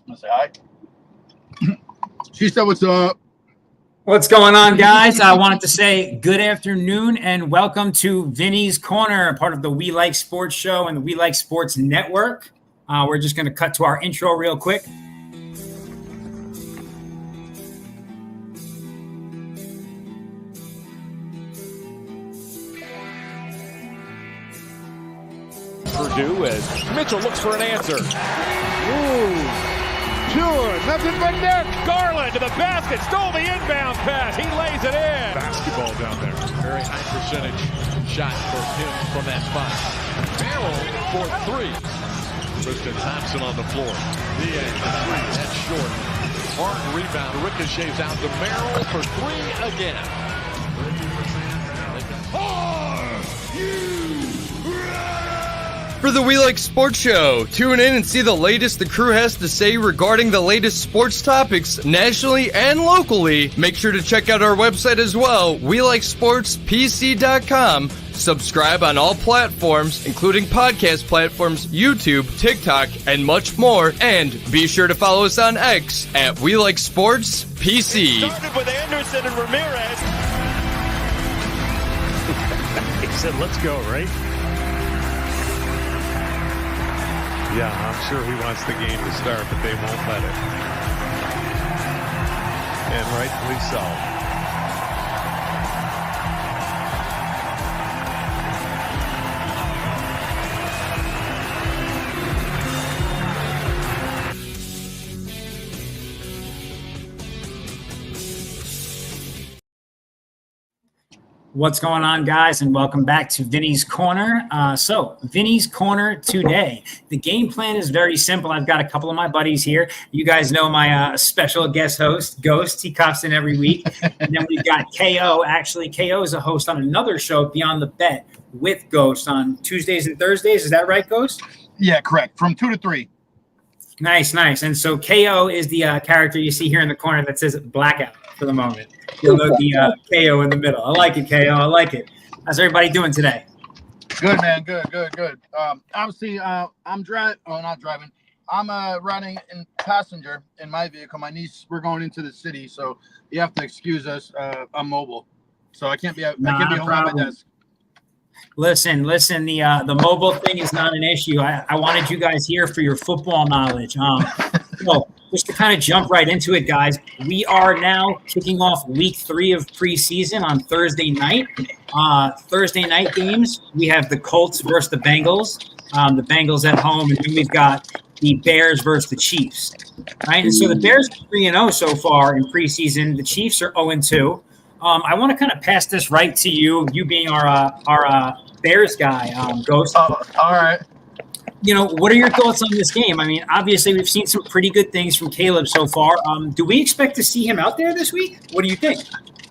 I'm gonna say hi. She said, "What's up?" What's going on, guys? I wanted to say good afternoon and welcome to Vinny's Corner, part of the We Like Sports show and the We Like Sports network. We're just going to cut to our intro real quick. Purdue as Mitchell looks for an answer. Ooh. Pure, nothing but net. Garland to the basket, stole the inbound pass. He lays it in. Basketball down there. Very high percentage shot for him from that spot. Merrill for three. Tristan Thompson on the floor. Diaz for three. That's short. Hard rebound. Ricochets out to Merrill for three again. For the We Like Sports show, tune in and see the latest the crew has to say regarding the latest sports topics nationally and locally. Make sure to check out our website as well, WeLikeSportsPC.com. Subscribe on all platforms, including podcast platforms, YouTube, TikTok, and much more. And be sure to follow us on X at WeLikeSportsPC. Started with Anderson and Ramirez. He said, let's go, right? Yeah, I'm sure he wants the game to start, but they won't let it. And rightfully so. What's going on, guys, and welcome back to Vinny's Corner. So Vinny's Corner today. The game plan is very simple. I've got a couple of my buddies here. You guys know my special guest host, Ghost. He cops in every week. And then we've got KO. Actually, KO is a host on another show, Beyond the Bet, with Ghost on Tuesdays and Thursdays. Is that right, Ghost? Yeah, correct. From 2 to 3. Nice. And so KO is the character you see here in the corner that says Blackout for the moment. You'll know the KO in the middle. I like it, KO. I like it. How's everybody doing today? Good, man. Good. Obviously, I'm driving. Oh, not driving. I'm riding in passenger in my vehicle. My niece, we're going into the city, so you have to excuse us. I'm mobile, so I can't be home at my desk. Listen. The mobile thing is not an issue. I wanted you guys here for your football knowledge. So just to kind of jump right into it, guys, we are now kicking off week 3 of preseason on Thursday night. Thursday night games, we have the Colts versus the Bengals. The Bengals at home, and then we've got the Bears versus the Chiefs. Right, and so the Bears are 3-0 so far in preseason. The Chiefs are 0-2. I want to kind of pass this right to you. You being our Bears guy, Ghost. Oh, all right. You know, what are your thoughts on this game? I mean, obviously, we've seen some pretty good things from Caleb so far. Do we expect to see him out there this week? What do you think?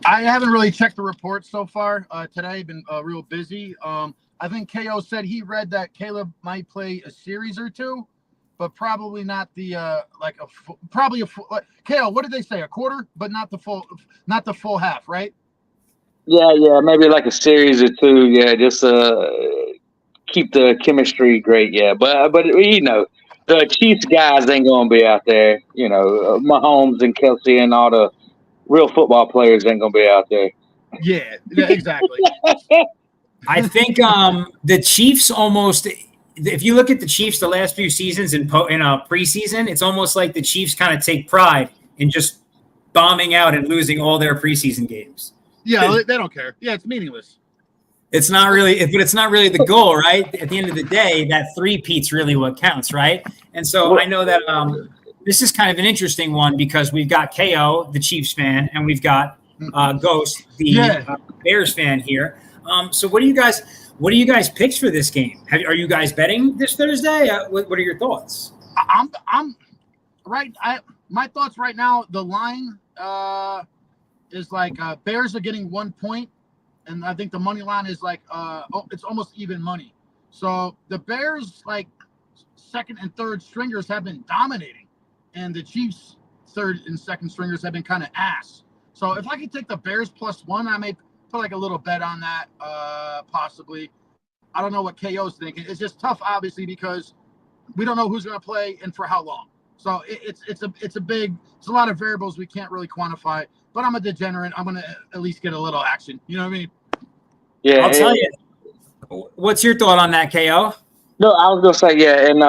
I haven't really checked the reports so far. Today, I've been real busy. I think KO said he read that Caleb might play a series or two, but probably not the KO, what did they say? A quarter, but not the full half, right? Yeah, maybe like a series or two. Yeah, just keep the chemistry great. Yeah, but you know, the Chiefs guys ain't gonna be out there. You know, Mahomes and Kelsey and all the real football players ain't gonna be out there. Yeah, exactly. I think the Chiefs almost. If you look at the Chiefs the last few seasons in preseason, it's almost like the Chiefs kind of take pride in just bombing out and losing all their preseason games. Yeah, they don't care. Yeah, it's meaningless. It's not really the goal, right? At the end of the day, that three-peat's really what counts, right? And so I know that this is kind of an interesting one because we've got KO, the Chiefs fan, and we've got Ghost, the Bears fan here. So what do you guys picks for this game? Are you guys betting this Thursday? What are your thoughts? I'm right. My thoughts right now. The line is like Bears are getting 1 point, and I think the money line is like it's almost even money. So the Bears, like second and third stringers, have been dominating, and the Chiefs third and second stringers have been kind of ass. So if I could take the Bears +1, I may put like a little bet on that, possibly. I don't know what KO's thinking. It's just tough, obviously, because we don't know who's going to play and for how long. So it's a lot of variables we can't really quantify. But I'm a degenerate. I'm gonna at least get a little action. You know what I mean? Yeah, I'll tell you. What's your thought on that, KO? No, I was gonna say yeah, and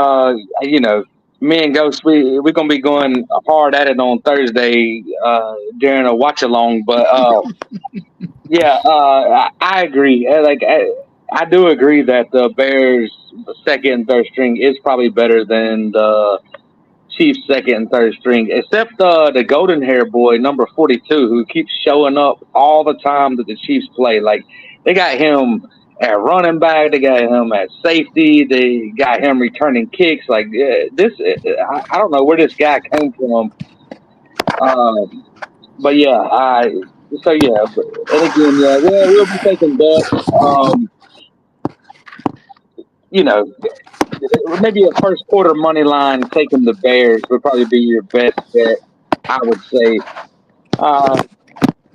me and Ghost, we're gonna be going hard at it on Thursday during a watch along. But yeah, I agree. I do agree that the Bears' second and third string is probably better than the Chiefs' second and third string, except the golden hair boy, number 42, who keeps showing up all the time that the Chiefs play. Like, they got him at running back, they got him at safety, they got him returning kicks. Like, I don't know where this guy came from. But yeah, and again, yeah, we'll be taking bets. Maybe a first quarter money line taking the Bears would probably be your best bet, I would say.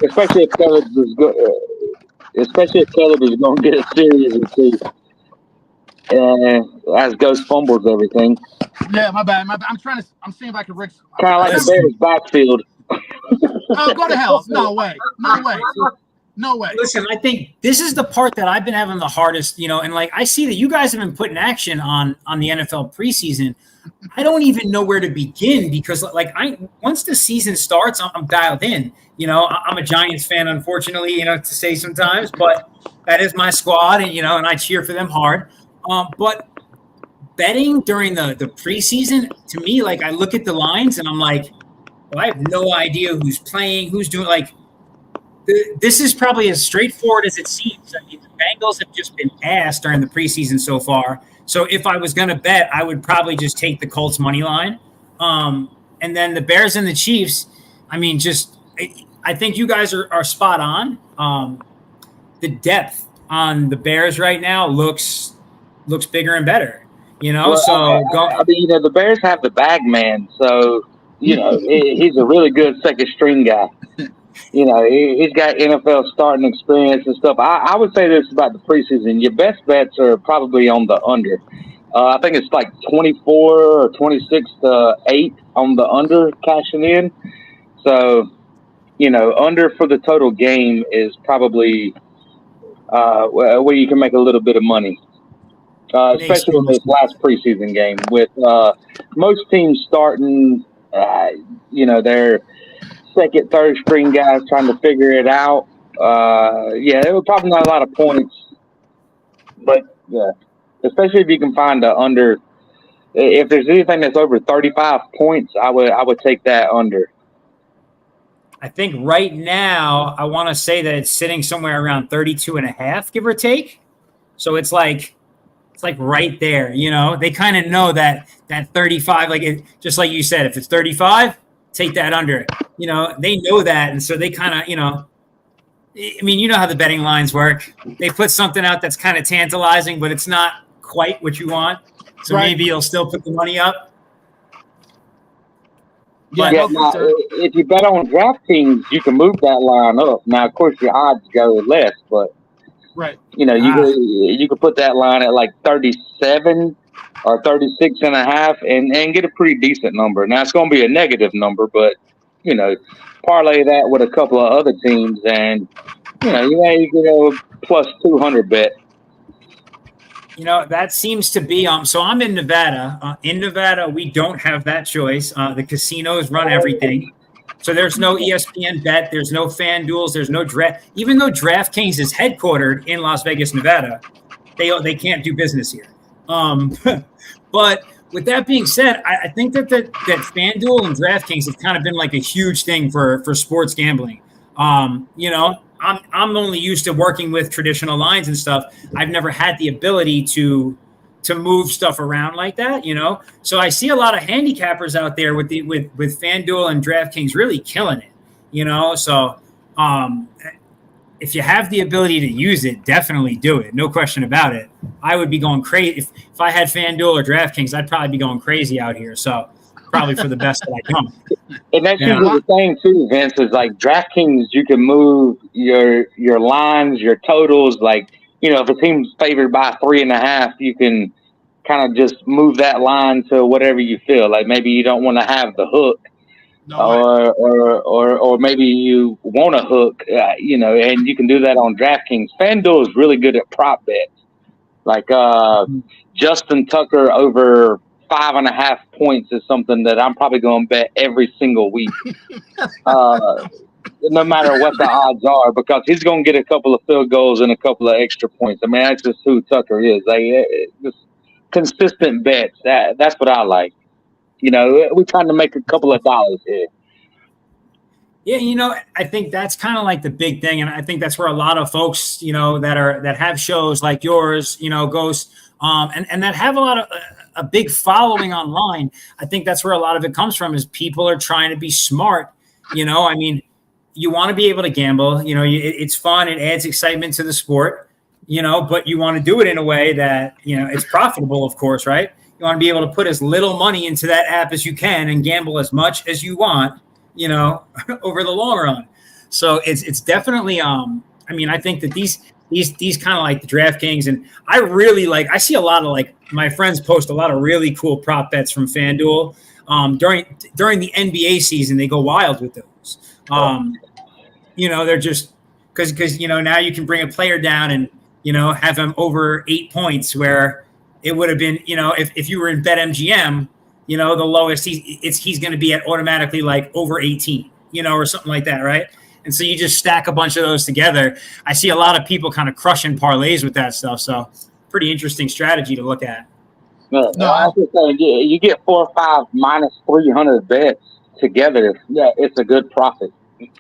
Especially if Caleb is going to get a series or two. As Ghost fumbles everything. Yeah, my bad. I'm seeing if I can Rick. Kind of like the Bears backfield. Oh, go to hell! No way! Listen, I think this is the part that I've been having the hardest, and like I see that you guys have been putting action on the NFL preseason. I don't even know where to begin because once the season starts, I'm dialed in. I'm a Giants fan, unfortunately, to say sometimes, but that is my squad, and and I cheer for them hard. But betting during the preseason, to me, like I look at the lines and I'm like, well, I have no idea who's playing, who's doing. Like, this is probably as straightforward as it seems. I mean, the Bengals have just been ass during the preseason so far. So if I was going to bet, I would probably just take the Colts money line. And then the Bears and the Chiefs, I mean, I think you guys are spot on. The depth on the Bears right now looks bigger and better, the Bears have the bag man, so he's a really good second string guy. He's got NFL starting experience and stuff. I would say this about the preseason: your best bets are probably on the under. I think it's like 24 or 26-8 on the under cashing in. So, under for the total game is probably where you can make a little bit of money. Especially in this last preseason game with most teams starting, their second, third string guys trying to figure it out. There were probably not a lot of points, but yeah, especially if you can find the under. If there's anything that's over 35 points, I would take that under. I think right now I want to say that it's sitting somewhere around 32.5, give or take. So it's like right there, they kind of know that 35, just like you said, if it's 35, take that under, they know that. And so they kind of, I mean, how the betting lines work. They put something out that's kind of tantalizing, but it's not quite what you want. So maybe you'll still put the money up. If you bet on DraftKings, you can move that line up. Now, of course, your odds go less, but you could put that line at like 37 or 36.5 and get a pretty decent number. Now it's going to be a negative number, but parlay that with a couple of other teams, and you can go plus 200 bet. That seems to be so I'm in Nevada. In Nevada, we don't have that choice. The casinos run everything. So there's no ESPN bet, there's no FanDuels, there's no draft. Even though DraftKings is headquartered in Las Vegas, Nevada, they can't do business here. But with that being said, I think that FanDuel and DraftKings have kind of been like a huge thing for sports gambling. I'm only used to working with traditional lines and stuff. I've never had the ability to move stuff around like that, So I see a lot of handicappers out there with FanDuel and DraftKings really killing it, So if you have the ability to use it, definitely do it. No question about it. I would be going crazy if I had FanDuel or DraftKings. I'd probably be going crazy out here. So probably for the best that I don't. And that's usually the thing too, Vince, is like DraftKings, you can move your lines, your totals. Like, if a team's favored by 3.5, you can kind of just move that line to whatever you feel. Like maybe you don't want to have the hook, or maybe you want a hook, and you can do that on DraftKings. FanDuel is really good at prop bets, like Justin Tucker over 5.5 points is something that I'm probably going to bet every single week, no matter what the odds are, because he's going to get a couple of field goals and a couple of extra points. I mean, that's just who Tucker is. Like, just consistent bets. That's what I like. We're trying to make a couple of dollars here. Yeah, I think that's kind of like the big thing, and I think that's where a lot of folks, that have shows like yours, goes, and that have a big following online. I think that's where a lot of it comes from, is people are trying to be smart. I mean, you want to be able to gamble. It's fun. It adds excitement to the sport. But you want to do it in a way that it's profitable, of course, right? You want to be able to put as little money into that app as you can and gamble as much as you want, over the long run. So it's definitely, I think that these kind of like the DraftKings, and I see a lot of like my friends post a lot of really cool prop bets from FanDuel. During the NBA season, they go wild with those. They're just because now you can bring a player down and have them over 8 points, where it would have been if you were in BetMGM, the lowest he's going to be at automatically like over 18, or something like that, right? And so you just stack a bunch of those together. I see a lot of people kind of crushing parlays with that stuff. So pretty interesting strategy to look at. No, I was just saying, you get 4 or 5 minus 300 bets together. Yeah, it's a good profit. It's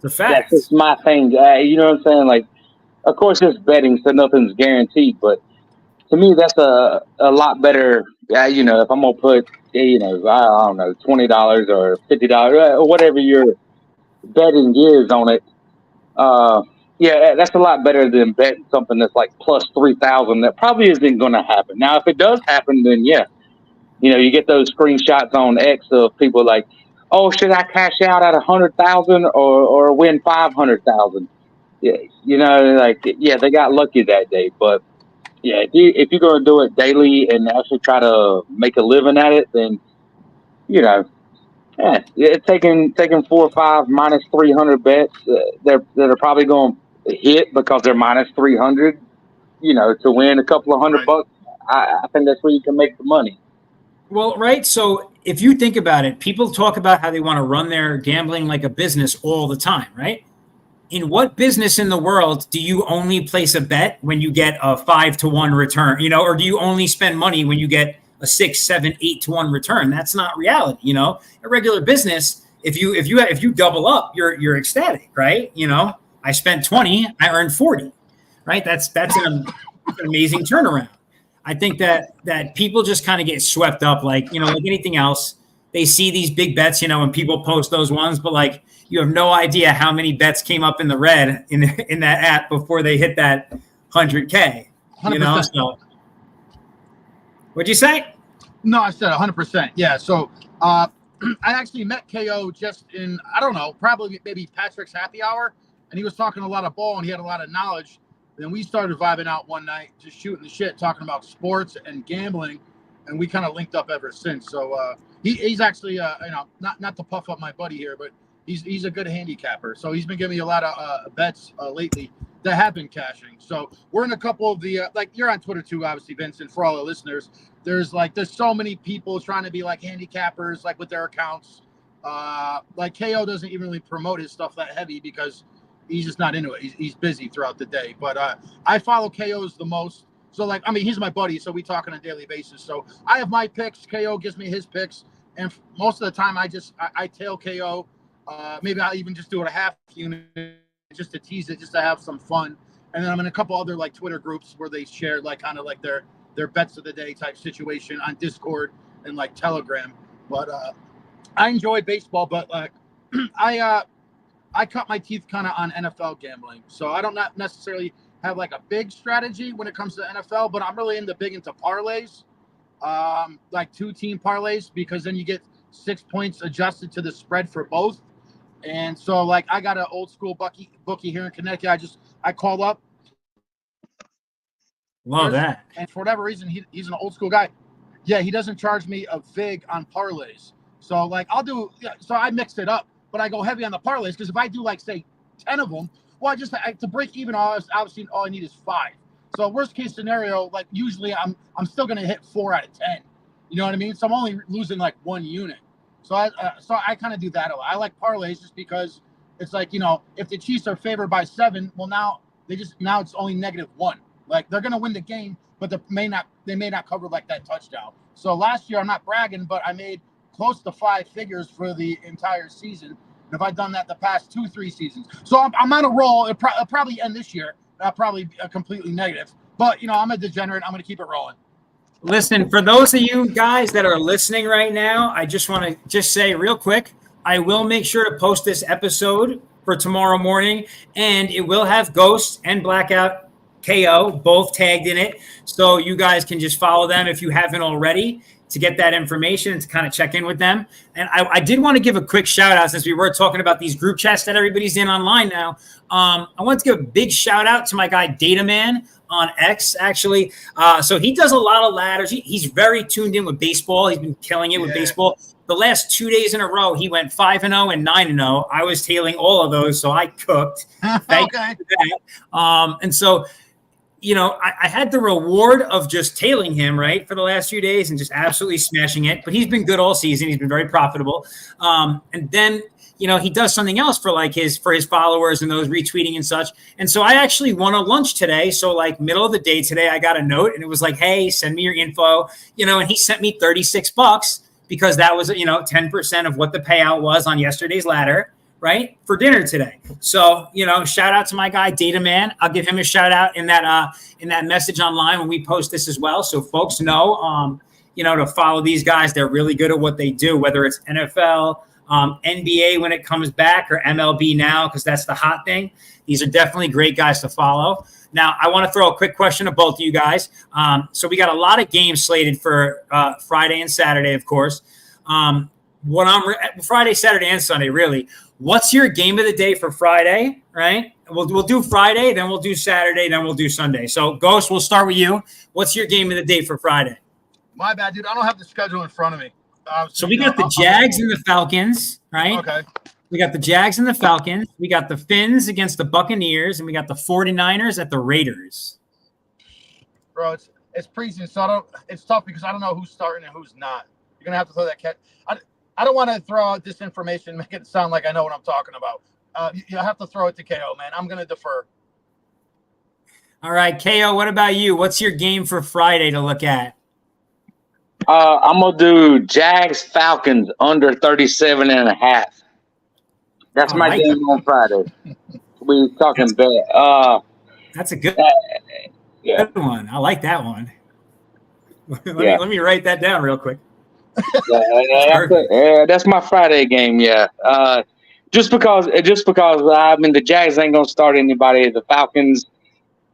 a fact. That's just my thing. You know what I'm saying? Like, of course, it's betting, so nothing's guaranteed. But to me, that's a lot better. If I'm gonna put, I don't know, $20 or $50 or whatever your betting is on it. That's a lot better than betting something that's like plus 3,000. That probably isn't going to happen. Now, if it does happen, then you get those screenshots on X of people like, oh, should I cash out at 100,000 or win 500,000? Yeah, they got lucky that day. But yeah, if you're going to do it daily and actually try to make a living at it, then taking 4 or 5 minus 300 bets that are probably going to hit because they're minus 300, to win a couple of $100. I think that's where you can make the money. Well, right. So if you think about it, people talk about how they want to run their gambling like a business all the time, right? In what business in the world do you only place a bet when you get a 5-to-1 return, or do you only spend money when you get a 6, 7, 8-to-1 return? That's not reality. A regular business, if you double up, you're ecstatic, right? I spent 20, I earned 40, right? That's an amazing turnaround. I think that people just kind of get swept up, like anything else. They see these big bets, when people post those ones, but like you have no idea how many bets came up in the red in that app before they hit that 100K. 100%. So what'd you say? No, I said 100%. Yeah. So I actually met KO just in, I don't know, probably maybe Patrick's happy hour, and he was talking a lot of ball and he had a lot of knowledge. Then we started vibing out one night, just shooting the shit, talking about sports and gambling, and we kind of linked up ever since. So he's actually, not to puff up my buddy here, but he's a good handicapper. So he's been giving me a lot of bets lately that have been cashing. So we're in a couple of the like you're on Twitter too, obviously, Vincent. For all the listeners, there's so many people trying to be like handicappers, like with their accounts. Like KO doesn't even really promote his stuff that heavy because he's just not into it. He's busy throughout the day. But I follow KO's the most. So he's my buddy, so we talk on a daily basis. So I have my picks. KO gives me his picks, and most of the time I tail KO. Maybe I'll even just do it a half unit just to tease it, just to have some fun. And then I'm in a couple other like Twitter groups where they share like kind of like their bets of the day type situation on Discord and like Telegram. But I enjoy baseball, but like I cut my teeth kind of on NFL gambling. So I don't not necessarily have like a big strategy when it comes to NFL, but I'm really big into parlays, like 2-team parlays, because then you get 6 points adjusted to the spread for both. And so like I got an old school bookie here in Connecticut. I called up. Love that. And for whatever reason, he's an old school guy. Yeah, he doesn't charge me a vig on parlays. So like so I mixed it up, but I go heavy on the parlays because if I do like say 10 of them, well, to break even, obviously all I need is 5. So worst case scenario, like usually I'm still gonna hit 4 out of 10. You know what I mean? So I'm only losing like 1 unit. So I kind of do that a lot. I like parlays just because it's like, if the Chiefs are favored by 7, well now it's only -1. Like they're gonna win the game, but they may not cover like that touchdown. So last year I'm not bragging, but I made close to 5 figures for the entire season. And if I've done that the past 2-3 seasons, so I'm on a roll. It'll probably end this year. I'll probably be completely negative, but I'm a degenerate. I'm gonna keep it rolling. Listen, for those of you guys that are listening right now, I just want to say real quick, I will make sure to post this episode for tomorrow morning, and it will have Ghost and Blackout KO both tagged in it. So you guys can just follow them if you haven't already to get that information and to kind of check in with them. And I did want to give a quick shout out since we were talking about these group chats that everybody's in online now. I want to give a big shout out to my guy Data Man on X, actually. So he does a lot of ladders. He's very tuned in with baseball. He's been killing it with baseball. The last 2 days in a row, he went 5-0 and 9-0. I was tailing all of those, so I cooked. Thank you for that. And so, I had the reward of just tailing him, right, for the last few days and just absolutely smashing it. But he's been good all season. He's been very profitable. And then, he does something else for his followers and those retweeting and such. And so I actually won a lunch today. So like middle of the day today, I got a note and it was like, hey, send me your info, and he sent me $36 because that was, 10% of what the payout was on yesterday's ladder, right, for dinner today. So, shout out to my guy Data Man. I'll give him a shout out in that message online when we post this as well. So folks know, to follow these guys. They're really good at what they do, whether it's NFL, NBA when it comes back, or MLB now, because that's the hot thing. These are definitely great guys to follow. Now, I want to throw a quick question to both of you guys. So we got a lot of games slated for Friday and Saturday, of course. Friday, Saturday, and Sunday, really. What's your game of the day for Friday, right? We'll do Friday, then we'll do Saturday, then we'll do Sunday. So, Ghost, we'll start with you. What's your game of the day for Friday? My bad, dude. I don't have the schedule in front of me. So we got the Jags and the Falcons, right? Okay. We got the Jags and the Falcons. We got the Finns against the Buccaneers, and we got the 49ers at the Raiders. Bro, it's preseason, so it's tough because I don't know who's starting and who's not. You're going to have to throw that cat. I don't want to throw out disinformation and make it sound like I know what I'm talking about. You have to throw it to KO, man. I'm going to defer. All right, KO, what about you? What's your game for Friday to look at? I'm going to do Jags Falcons under 37.5. That's my game on Friday. We're talking bad. That's a good yeah. one. I like that one. Let me write that down real quick. That's my Friday game. Yeah. Just because the Jags ain't gonna start anybody. The Falcons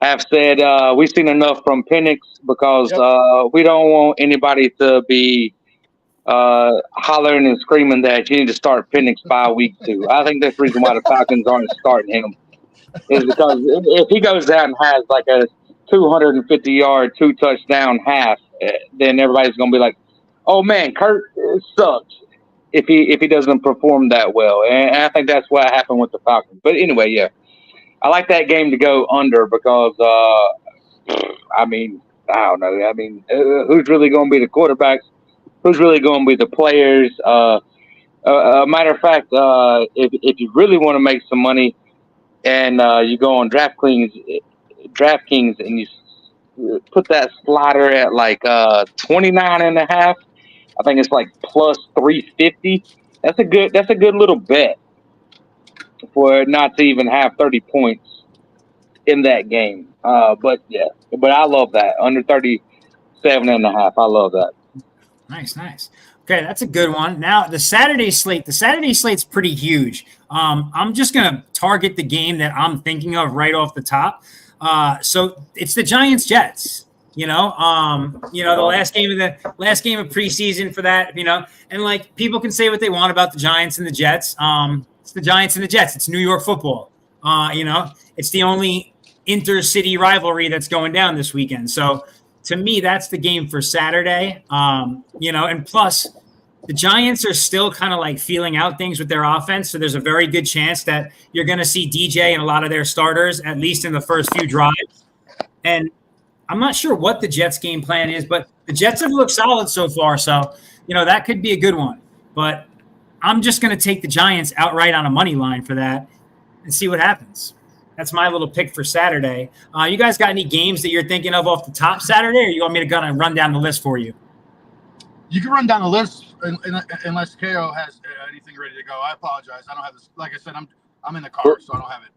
have said we've seen enough from Penix because we don't want anybody to be hollering and screaming that you need to start Penix by week 2. I think that's the reason why the Falcons aren't starting him is because if he goes down and has like a 250-yard, 2-touchdown half, then everybody's gonna be like, oh man, Kurt sucks if he doesn't perform that well. And I think that's what happened with the Falcons. But anyway, yeah. I like that game to go under because I don't know. Who's really going to be the quarterbacks? Who's really going to be the players? Matter of fact, if you really want to make some money and you go on DraftKings and you put that slider at like 29.5, I think it's like plus 350. That's a good little bet for it not to even have 30 points in that game. But I love that under 37.5. I love that. Nice. Okay, that's a good one. Now the Saturday slate's pretty huge. I'm just gonna target the game that I'm thinking of right off the top. So it's the Giants-Jets. The last game of preseason for that. And like people can say what they want about the Giants and the Jets. It's the Giants and the Jets. It's New York football. It's the only intercity rivalry that's going down this weekend. So to me, that's the game for Saturday. And plus the Giants are still kind of like feeling out things with their offense. So there's a very good chance that you're going to see DJ and a lot of their starters, at least in the first few drives. And I'm not sure what the Jets game plan is, but the Jets have looked solid so far. So, that could be a good one. But I'm just going to take the Giants outright on a money line for that and see what happens. That's my little pick for Saturday. You guys got any games that you're thinking of off the top Saturday, or you want me to kind of run down the list for you? You can run down the list unless KO has anything ready to go. I apologize. I don't have this. Like I said, I'm in the car, so I don't have it.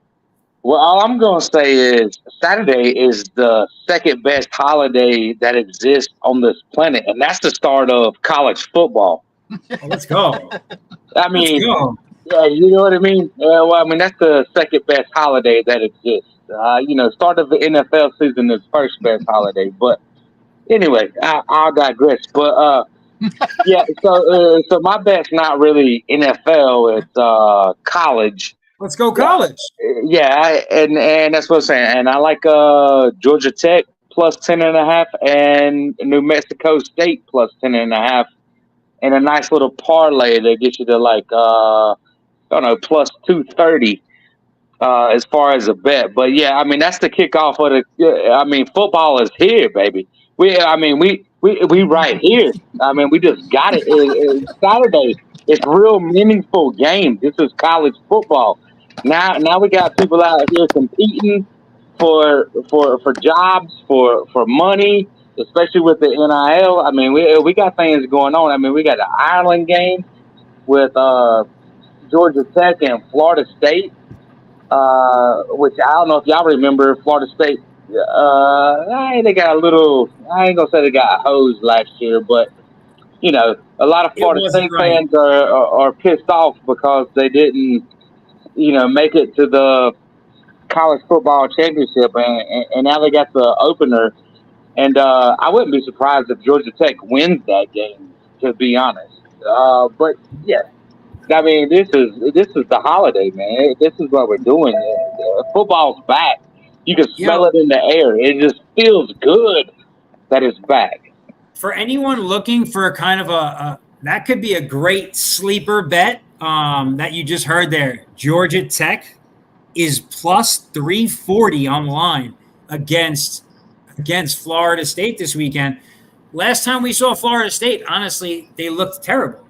Well, all I'm going to say is Saturday is the second best holiday that exists on this planet, and that's the start of college football. Let's go. I mean, Let's go. Yeah, you know what I mean? That's the second best holiday that exists. Start of the NFL season is first best holiday. But anyway, I'll digress. But so my bet's not really NFL, it's college. Let's go college. Yeah, and that's what I'm saying. And I like Georgia Tech plus 10.5 and New Mexico State plus 10.5, and a nice little parlay that gets you to like plus 230 as far as a bet. But yeah, that's the kickoff of the. Football is here, baby. We right here. We just got it. It's Saturday. It's real meaningful game. This is college football. Now we got people out here competing for jobs, for money, especially with the NIL. We got things going on. We got an Ireland game with Georgia Tech and Florida State, which I don't know if y'all remember. Florida State, they got a little. I ain't gonna say they got hosed last year, but a lot of Florida State fans are pissed off because they didn't, make it to the college football championship, and now they got the opener. And I wouldn't be surprised if Georgia Tech wins that game, to be honest. But yeah. This is the holiday, man. This is what we're doing. Football's back. You can smell it in the air. It just feels good that it's back. For anyone looking for kind of that could be a great sleeper bet that you just heard there. Georgia Tech is plus 340 on the line against Florida State this weekend. Last time we saw Florida State, honestly, they looked terrible.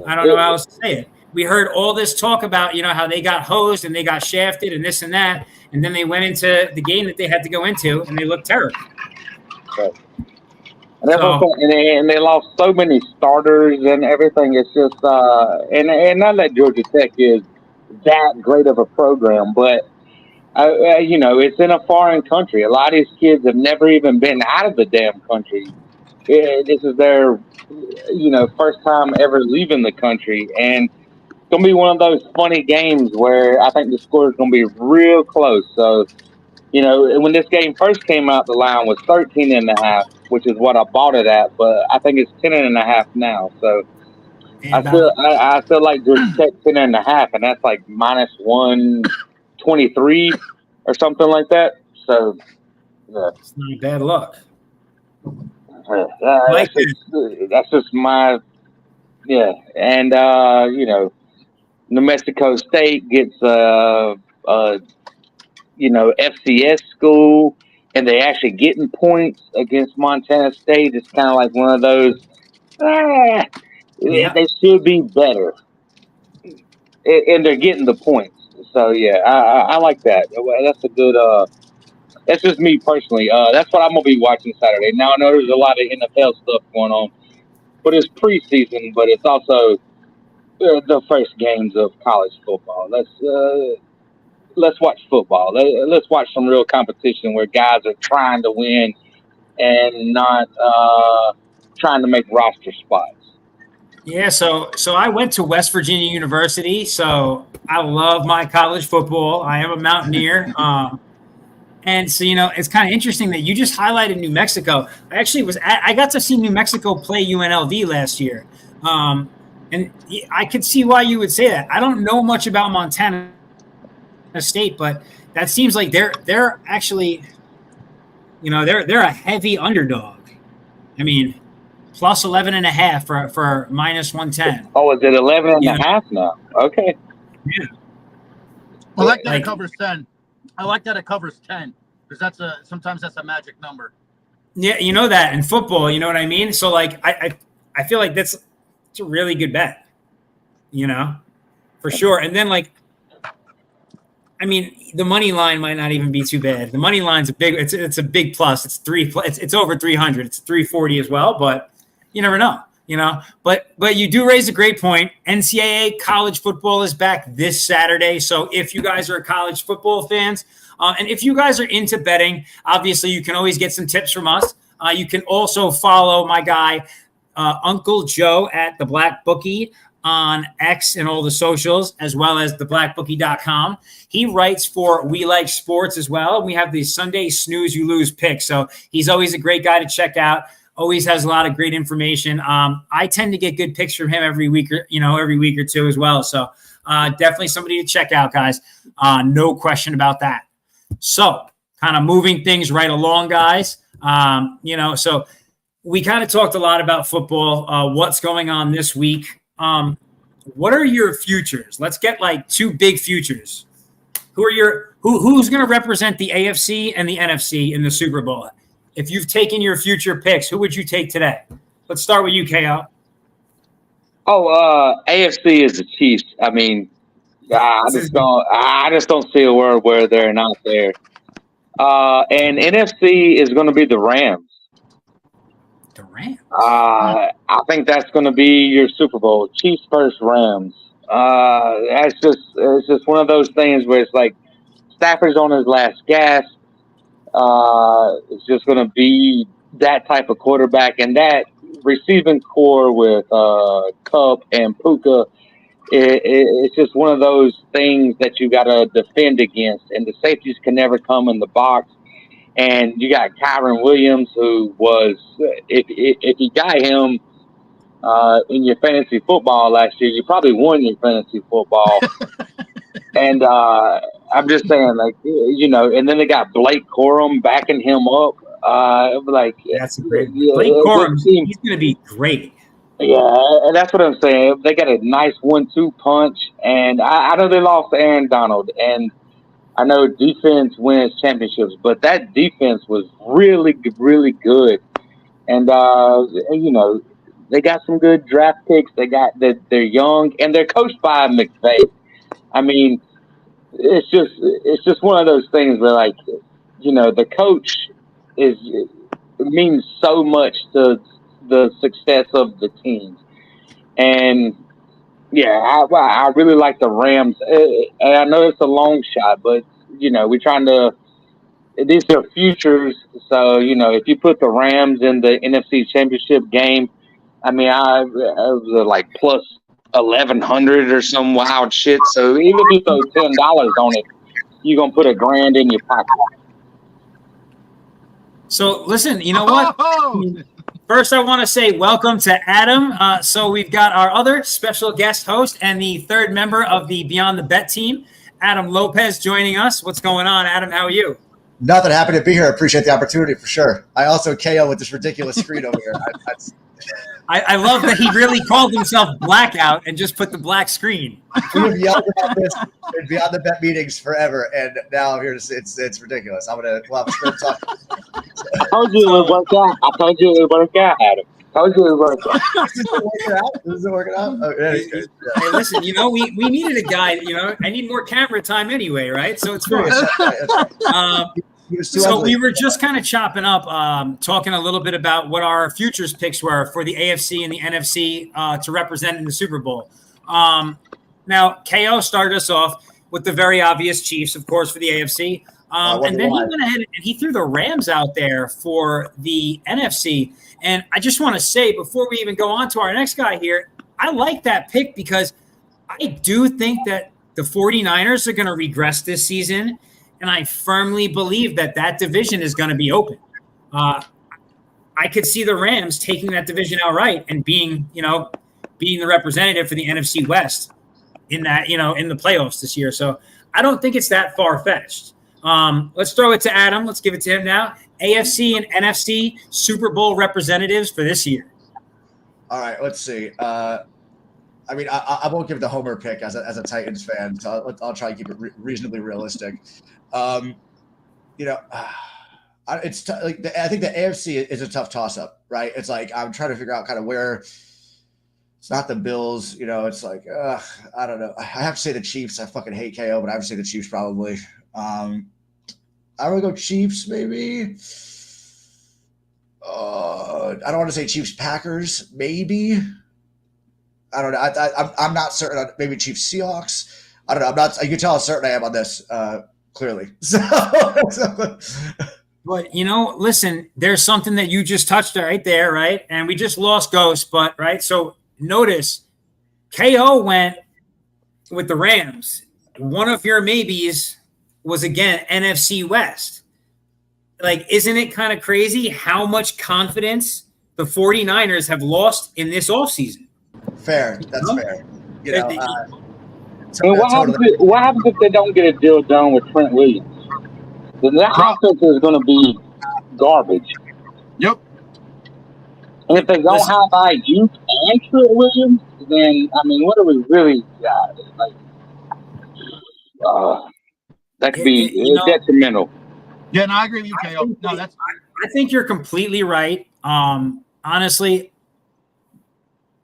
I don't know how else to say it. We heard all this talk about, how they got hosed and they got shafted and this and that. And then they went into the game that they had to go into and they looked terrible. Right. And they lost so many starters and everything. It's just, and not that Georgia Tech is that great of a program, but, it's in a foreign country. A lot of these kids have never even been out of the damn country. This is their, first time ever leaving the country. And it's going to be one of those funny games where I think the score is going to be real close. So, when this game first came out, the line was 13.5, which is what I bought it at. But I think it's 10.5 now. So I feel like Georgia Tech 10.5, and that's like minus 123 or something like that. So, yeah. It's not bad luck. That's just my and New Mexico State gets FCS school, and they actually getting points against Montana State. It's kind of like one of those. They should be better, and they're getting the points. So yeah, I like that. That's a good. That's just me personally. That's what I'm going to be watching Saturday. Now, I know there's a lot of NFL stuff going on, but it's preseason, but it's also the first games of college football. Let's watch football. Let's watch some real competition where guys are trying to win and not trying to make roster spots. Yeah, so I went to West Virginia University, so I love my college football. I am a Mountaineer. And so, it's kind of interesting that you just highlighted New Mexico. I got to see New Mexico play UNLV last year. And I could see why you would say that. I don't know much about Montana State, but that seems like they're actually, they're a heavy underdog. I mean, plus 11.5 for minus 110. Oh, is it 11.5 now? Okay. Yeah. I like that it covers 10. I like that it covers 10 because sometimes that's a magic number. Yeah, you know that in football, you know what I mean? So like I feel like it's a really good bet, for sure. And then I mean, the money line might not even be too bad. The money line's it's a big plus. It's over 300. It's 340 as well, but you never know, But you do raise a great point. NCAA college football is back this Saturday. So if you guys are college football fans, and if you guys are into betting, obviously you can always get some tips from us. You can also follow my guy, Uncle Joe at the Black Bookie on X and all the socials, as well as theblackbookie.com. He writes for We Like Sports as well. We have the Sunday Snooze You Lose pick. So he's always a great guy to check out. Always has a lot of great information. I tend to get good picks from him every week or two as well. So definitely somebody to check out, guys. No question about that. So kind of moving things right along, guys. So we kind of talked a lot about football, what's going on this week. What are your futures? Let's get two big futures. Who's going to represent the AFC and the NFC in the Super Bowl? If you've taken your future picks, who would you take today? Let's start with you, KO. AFC is the Chiefs. I mean, I just don't see a world where they're not there. And NFC is going to be the Rams. The Rams. I think that's going to be your Super Bowl. Chiefs versus Rams. It's just one of those things where it's like Stafford's on his last gasp. It's just going to be that type of quarterback, and that receiving core with Cup and Puka. It's just one of those things that you got to defend against, and the safeties can never come in the box. And you got Kyron Williams, who was, if you got him in your fantasy football last year, you probably won your fantasy football. And I'm just saying, and then they got Blake Corum backing him up. That's a great Blake Corum. He's going to be great. Yeah, and that's what I'm saying. They got a nice 1-2 punch, and I know they lost to Aaron Donald, and I know defense wins championships, but that defense was really, really good. And they got some good draft picks. They're young, and they're coached by McVay. I mean, it's just one of those things where the coach means so much to the success of the team. And yeah, I really like the Rams. And I know it's a long shot, but we're trying to. These are futures, so if you put the Rams in the NFC Championship game, I mean, I was plus 1,100 or some wild shit. So even if you throw $10 on it, you're gonna put $1,000 in your pocket. So listen, you know what? First, I want to say welcome to Adam. So we've got our other special guest host and the third member of the Beyond the Bet team, Adam Lopez, joining us. What's going on, Adam? How are you? Nothing. Happy to be here. Appreciate the opportunity for sure. I also KO with this ridiculous screen over here. I love that he really called himself Blackout and just put the black screen. We've yelled about this in Beyond the Bet meetings forever, and now I'm here to say it's ridiculous. We'll have a script talk. I told you it would work out. Adam. This isn't working out? Oh, hey, listen, we needed a guy, I need more camera time anyway, right? So it's fine. So we were just kind of chopping up, talking a little bit about what our futures picks were for the AFC and the NFC to represent in the Super Bowl. Now, KO started us off with the very obvious Chiefs, of course, for the AFC. And then he went ahead and he threw the Rams out there for the NFC. And I just want to say, before we even go on to our next guy here, I like that pick because I do think that the 49ers are going to regress this season. And I firmly believe that division is going to be open. I could see the Rams taking that division outright and being the representative for the NFC West in that, in the playoffs this year. So I don't think it's that far-fetched. Let's throw it to Adam. Let's give it to him now. AFC and NFC Super Bowl representatives for this year. All right, let's see. I won't give the homer pick as a Titans fan, so I'll try to keep it reasonably realistic. It's I think the AFC is a tough toss-up, right? It's like I'm trying to figure out kind of where it's not the Bills. It's like I don't know. I have to say the Chiefs. I fucking hate KO, but I have to say the Chiefs probably. I'm gonna go Chiefs, maybe. I don't want to say Chiefs Packers, maybe. I don't know. I'm not certain. Maybe Chiefs Seahawks. I don't know. I'm not. You can tell how certain I am on this. Clearly. But listen, there's something that you just touched right there, right? And we just lost Ghost, but right. So notice, KO went with the Rams. One of your maybes was again NFC West. Like, isn't it kind of crazy how much confidence the 49ers have lost in this offseason? Fair. That's fair. What happens if they don't get a deal done with Trent Williams? Then that offense is going to be garbage. Yep. And if they don't have Ayuk and Trent Williams, then, what do we really got? That could be detrimental. Yeah, no, I agree with you, KO. I think you're completely right. Honestly,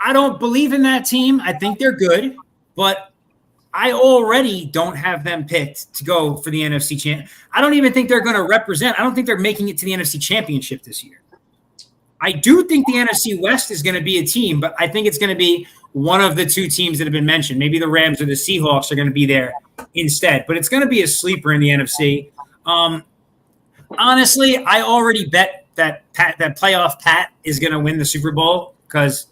I don't believe in that team. I think they're good, but I already don't have them picked to go for the NFC champ. I don't even think they're going to represent. I don't think they're making it to the NFC championship this year. I do think the NFC West is going to be a team, but I think it's going to be one of the two teams that have been mentioned. Maybe the Rams or the Seahawks are going to be there instead, but it's going to be a sleeper in the NFC. Honestly, I already bet that playoff Pat is going to win the Super Bowl because,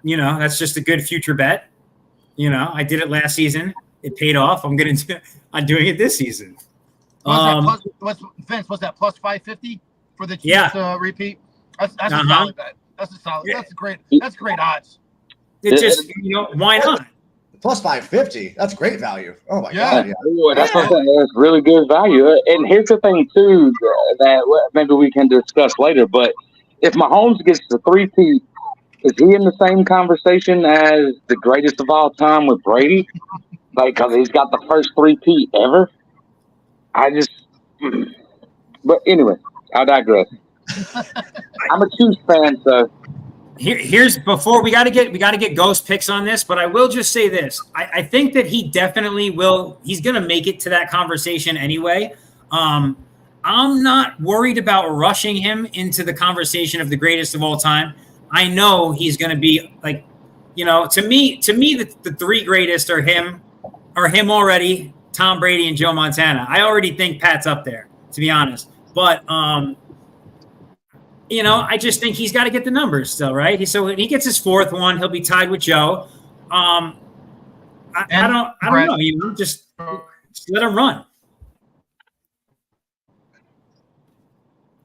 that's just a good future bet. I did it last season. It paid off. I'm doing it this season. What's that, plus 550 for the Chiefs repeat? That's a solid bet. That's great odds. It's just, why not? Plus 550. That's great value. Oh my God. Yeah. Ooh, that's really good value. And here's the thing too that maybe we can discuss later. But if Mahomes gets the 3-peat, is he in the same conversation as the greatest of all time with Brady? Because he's got the first 3-peat ever. But anyway, I digress. I'm a Chiefs fan, so. Here's before we got to get Ghost picks on this, but I will just say this. I think that he definitely will. He's going to make it to that conversation anyway. I'm not worried about rushing him into the conversation of the greatest of all time. I know he's going to be to me, the three greatest are him already, Tom Brady and Joe Montana. I already think Pat's up there, to be honest. But, I just think he's got to get the numbers still, right? So when he gets his fourth one, he'll be tied with Joe. I don't know. Just let him run.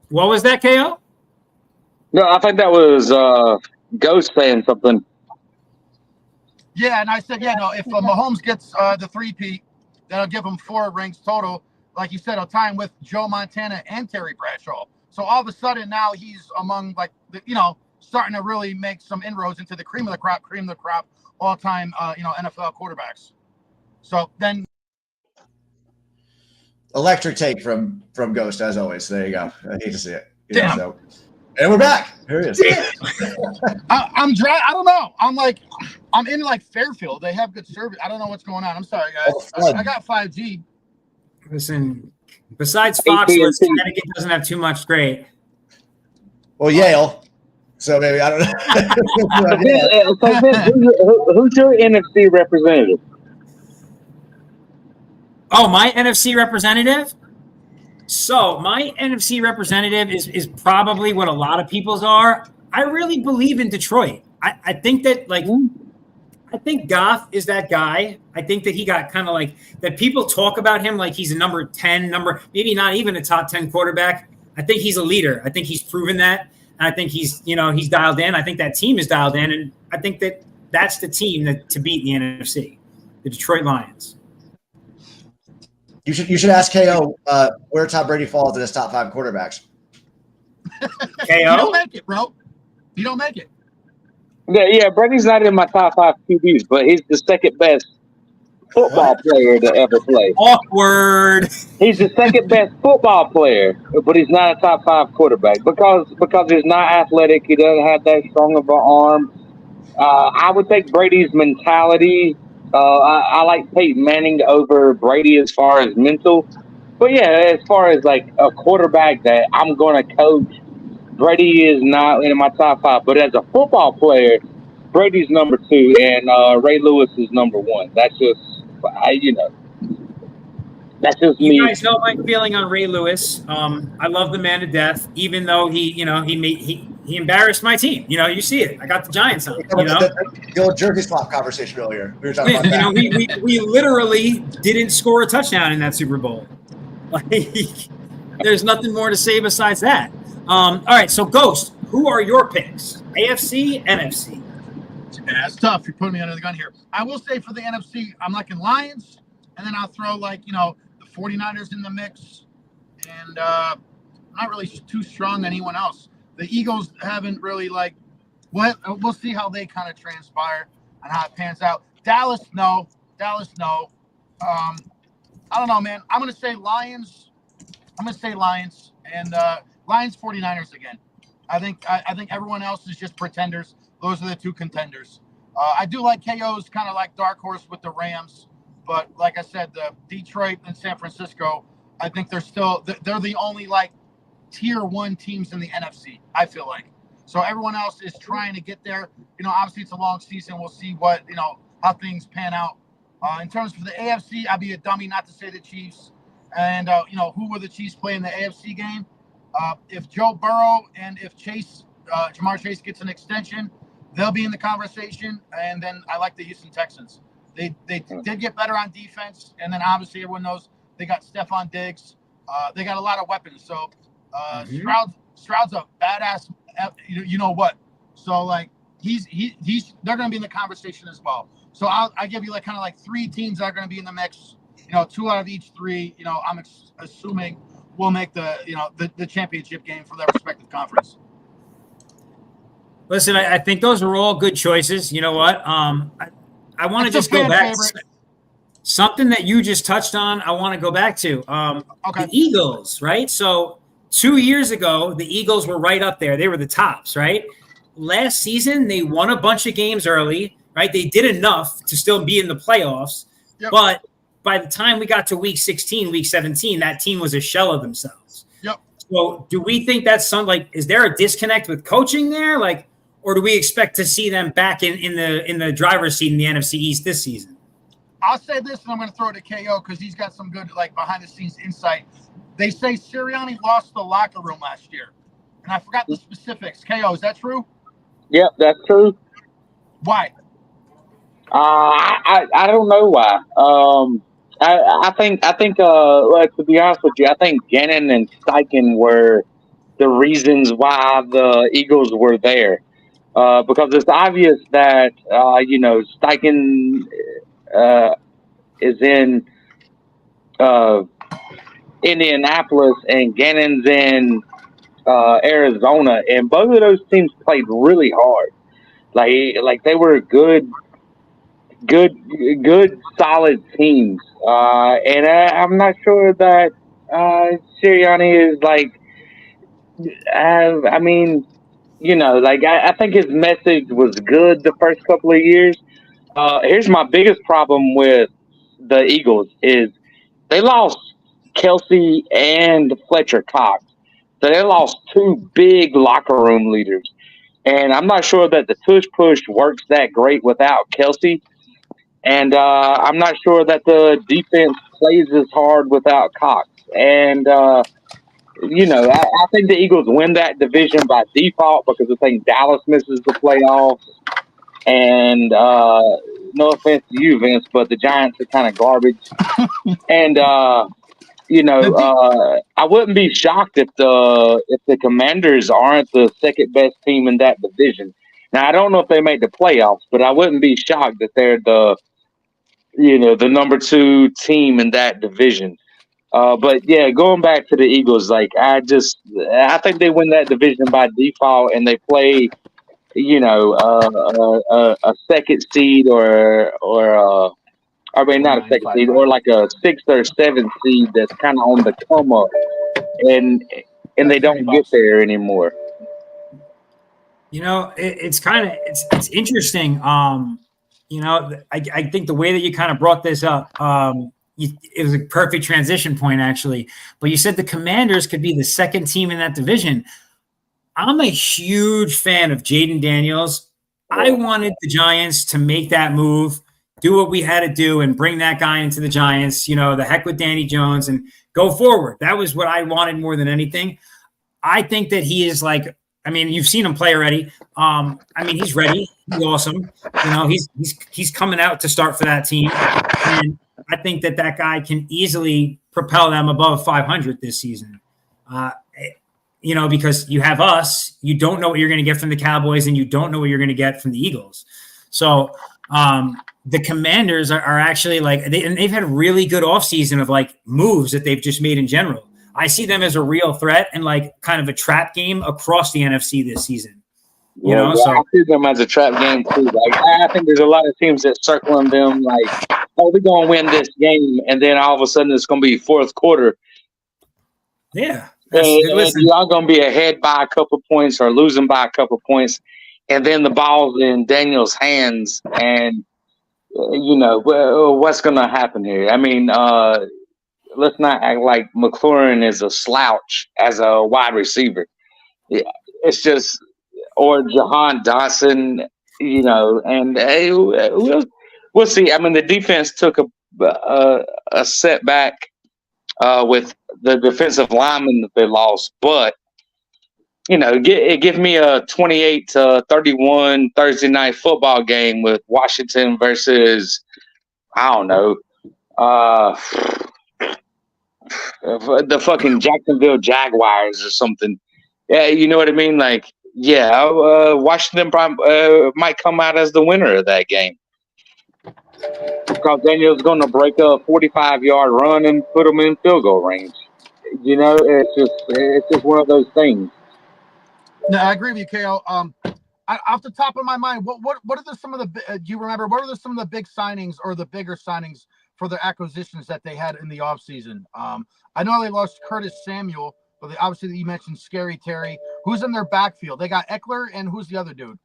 What was that, KO? No, I think that was Ghost saying something. Yeah, and I said, if Mahomes gets the 3-peat, that'll give him 4 rings total. Like you said, a time with Joe Montana and Terry Bradshaw. So all of a sudden now he's among starting to really make some inroads into the cream of the crop, all-time NFL quarterbacks. So then, electric take from Ghost as always. There you go. I hate to see it. Damn. And we're back. Here he is. I'm dry. I don't know. I'm in Fairfield. They have good service. I don't know what's going on. I'm sorry, guys. I got 5G. Listen, besides Foxwoods, Connecticut doesn't have too much great. Well, Yale. So maybe I don't know. Who's your NFC representative? Oh, my NFC representative? So my NFC representative is probably what a lot of people's are. I really believe in Detroit. I think that I think Goff is that guy. I think that he got kind of that people talk about him like he's a number 10, maybe not even a top 10 quarterback. I think he's a leader. I think he's proven that. And I think he's dialed in. I think that team is dialed in. And I think that that's the team to beat the NFC, the Detroit Lions. You should ask KO where Tom Brady falls in his top 5 quarterbacks. KO? You don't make it, bro. You don't make it. Yeah, Brady's not in my top 5 QBs, but he's the second best football player to ever play. Awkward. He's the second best football player, but he's not a top 5 quarterback because he's not athletic. He doesn't have that strong of an arm. I would take Brady's mentality. I like Peyton Manning over Brady as far as mental. But yeah, as far as like a quarterback that I'm going to coach, Brady is not in my top 5. But as a football player, Brady's number 2 and Ray Lewis is number 1. That's just, that's just me. You guys know my feeling on Ray Lewis. I love the man to death, even though he embarrassed my team. You see it. I got the Giants on. The old jersey swap conversation earlier. We were talking about that. We literally didn't score a touchdown in that Super Bowl. Like, there's nothing more to say besides that. All right, so Ghost, who are your picks? AFC, NFC? Yeah, it's tough. You're putting me under the gun here. I will say for the NFC, I'm liking Lions, and then I'll throw the 49ers in the mix, and not really too strong anyone else. The Eagles haven't really we'll see how they kind of transpire and how it pans out. Dallas, no. I don't know, man. I'm going to say Lions. And Lions 49ers again. I think everyone else is just pretenders. Those are the 2 contenders. I do like KO's kind of like dark horse with the Rams. But like I said, the Detroit and San Francisco, I think they're the only tier 1 teams in the NFC, I feel like. So everyone else is trying to get there. Obviously it's a long season. We'll see what, how things pan out. In terms of the AFC, I'd be a dummy not to say the Chiefs. And, who will the Chiefs play in the AFC game? If Joe Burrow and if Jamar Chase gets an extension, they'll be in the conversation. And then I like the Houston Texans. They did get better on defense, and then obviously everyone knows they got Stephon Diggs. They got a lot of weapons. So Stroud's a badass. You know what? So they're going to be in the conversation as well. So I give you 3 teams that are going to be in the mix. 2 out of each 3. I'm assuming will make the championship game for their respective conference. Listen, I think those are all good choices. You know what? I want to just go back. Something that you just touched on, I want to go back to. Okay. The Eagles, right? So 2 years ago, the Eagles were right up there. They were the tops, right? Last season, they won a bunch of games early, right? They did enough to still be in the playoffs. Yep. But by the time we got to week 16, week 17, that team was a shell of themselves. Yep. So do we think that's is there a disconnect with coaching there? Or do we expect to see them back in the driver's seat in the NFC East this season? I'll say this, and I'm going to throw it to KO because he's got some good behind-the-scenes insight. They say Sirianni lost the locker room last year, and I forgot the specifics. KO, is that true? Yep, that's true. Why? I don't know why. I think to be honest with you, I think Gannon and Steichen were the reasons why the Eagles were there. Because it's obvious that Steichen is in Indianapolis and Gannon's in Arizona, and both of those teams played really hard. Like they were good, solid teams. And I'm not sure that Sirianni is I think his message was good the first couple of years. Here's my biggest problem with the Eagles is they lost Kelsey and Fletcher Cox. So they lost 2 big locker room leaders. And I'm not sure that the tush-push works that great without Kelsey. And I'm not sure that the defense plays as hard without Cox. And I think the Eagles win that division by default because I think Dallas misses the playoffs. And no offense to you, Vince, but the Giants are kind of garbage. And I wouldn't be shocked if the Commanders aren't the second best team in that division. Now I don't know if they make the playoffs, but I wouldn't be shocked that they're the number 2 team in that division. But yeah, going back to the Eagles, like I think they win that division by default, and they play, a second seed I mean, not a second seed, or like a sixth or seventh seed that's kind of on the come up, and they don't get there anymore. It's kind of it's interesting. I think the way that you kind of brought this up, it was a perfect transition point, actually. But you said the Commanders could be the second team in that division. I'm a huge fan of Jaden Daniels. I wanted the Giants to make that move, do what we had to do, and bring that guy into the Giants. The heck with Danny Jones and go forward. That was what I wanted more than anything. I think that he is like. I mean, you've seen him play already. He's ready. He's awesome. He's coming out to start for that team, and I think that guy can easily propel them above 500 this season. Because you have us, you don't know what you're going to get from the Cowboys, and you don't know what you're going to get from the Eagles. So the Commanders are actually they've had a really good offseason of moves that they've just made in general. I see them as a real threat and kind of a trap game across the NFC this season. I see them as a trap game too. I think there's a lot of teams that circling them we're going to win this game, and then all of a sudden it's going to be fourth quarter. Yeah. And y'all going to be ahead by a couple points or losing by a couple points, and then the ball's in Daniel's hands, and what's going to happen here? I mean, let's not act like McLaurin is a slouch as a wide receiver. Yeah, it's just, or Jahan Dotson, and we'll see. I mean, the defense took a setback with the defensive lineman that they lost, but give me a 28-31 Thursday night football game with Washington versus, I don't know, the fucking Jacksonville Jaguars or something. Yeah, you know what I mean? Washington might come out as the winner of that game because Daniel's going to break a 45-yard run and put them in field goal range. It's just one of those things. No, I agree with you, KO. Off the top of my mind, what are some of the? Do you remember what are some of the big signings or the bigger signings for the acquisitions that they had in the offseason? I know they lost Curtis Samuel, but obviously you mentioned Scary Terry. Who's in their backfield? They got Eckler, and who's the other dude?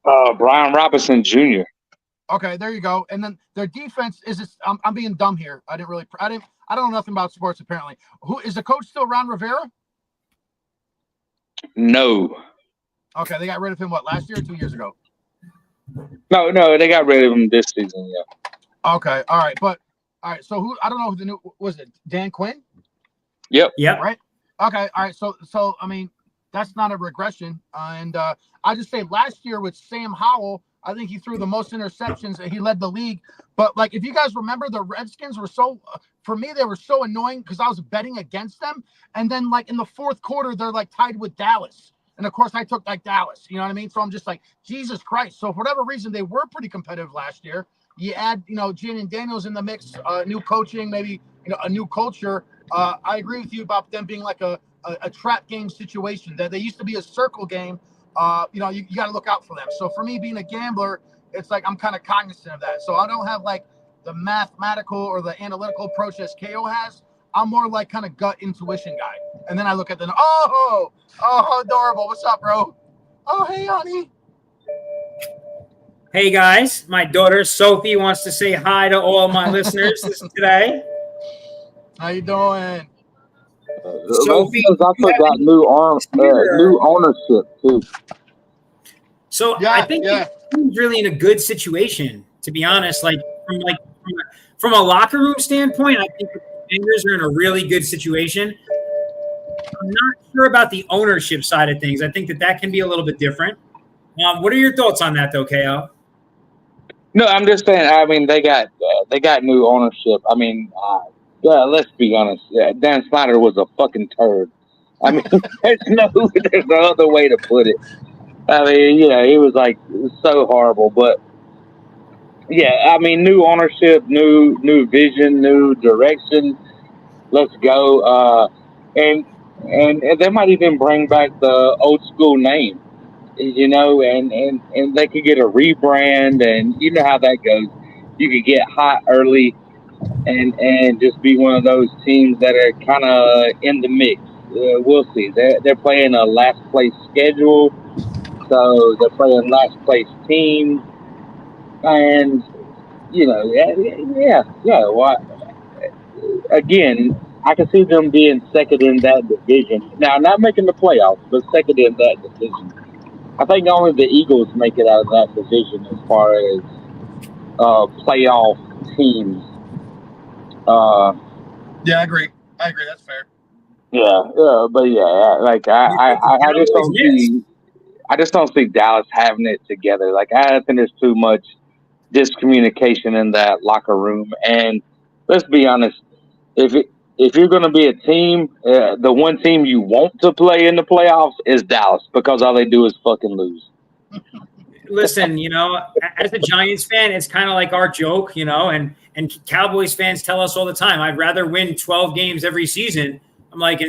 Brian Robinson Jr. Okay, there you go. And then their defense is this. I'm being dumb here. I don't know nothing about sports apparently. Who is the coach still? Ron Rivera? No. Okay, they got rid of him last year or 2 years ago? No, they got rid of him this season. Yeah. Okay, all right. So who? I don't know who the new was it. Dan Quinn? Yep. Right. Okay. All right. So I mean, that's not a regression. And I just say last year with Sam Howell, I think he threw the most interceptions. He led the league. But if you guys remember, the Redskins were for me, they were so annoying because I was betting against them. And then in the fourth quarter, they're tied with Dallas. And of course, I took Dallas. You know what I mean? So I'm just Jesus Christ. So for whatever reason, they were pretty competitive last year. You add, Jaden Daniels in the mix, new coaching, maybe a new culture. I agree with you about them being a trap game situation. That they used to be a circle game. You got to look out for them. So for me, being a gambler, it's I'm kind of cognizant of that. So I don't have the mathematical or the analytical approach as KO has. I'm more kind of gut intuition guy. And then I look at them. Oh, adorable. What's up, bro? Oh, hey, honey. Hey guys, my daughter Sophie wants to say hi to all my listeners today. How you doing? Sophie, also got new ownership too. So yeah, I think he's really in a good situation, to be honest. From a locker room standpoint, I think the Commanders are in a really good situation. I'm not sure about the ownership side of things. I think that can be a little bit different. What are your thoughts on that, though, KO? No, I'm just saying. I mean, they got new ownership. I mean, let's be honest. Dan Snyder was a fucking turd. I mean, there's no other way to put it. I mean, he was so horrible. But Yeah, I mean, new ownership, new vision, new direction. Let's go. And they might even bring back the old school name, and they could get a rebrand, and you know how that goes. You could get hot early and just be one of those teams that are kind of in the mix. We'll see. They're playing a last place schedule, so they're playing last place teams, and yeah. Well, again, I can see them being second in that division. Now, not making the playoffs, but second in that division. I think only the Eagles make it out of that division as far as playoff teams. Yeah, I agree. That's fair. But yeah, like I just don't see. I just don't see Dallas having it together. Like I think there's too much discommunication in that locker room. And let's be honest, if you're going to be a team, the one team you want to play in the playoffs is Dallas because all they do is fucking lose. Listen, as a Giants fan, it's kind of like our joke, and Cowboys fans tell us all the time, I'd rather win 12 games every season. I'm like,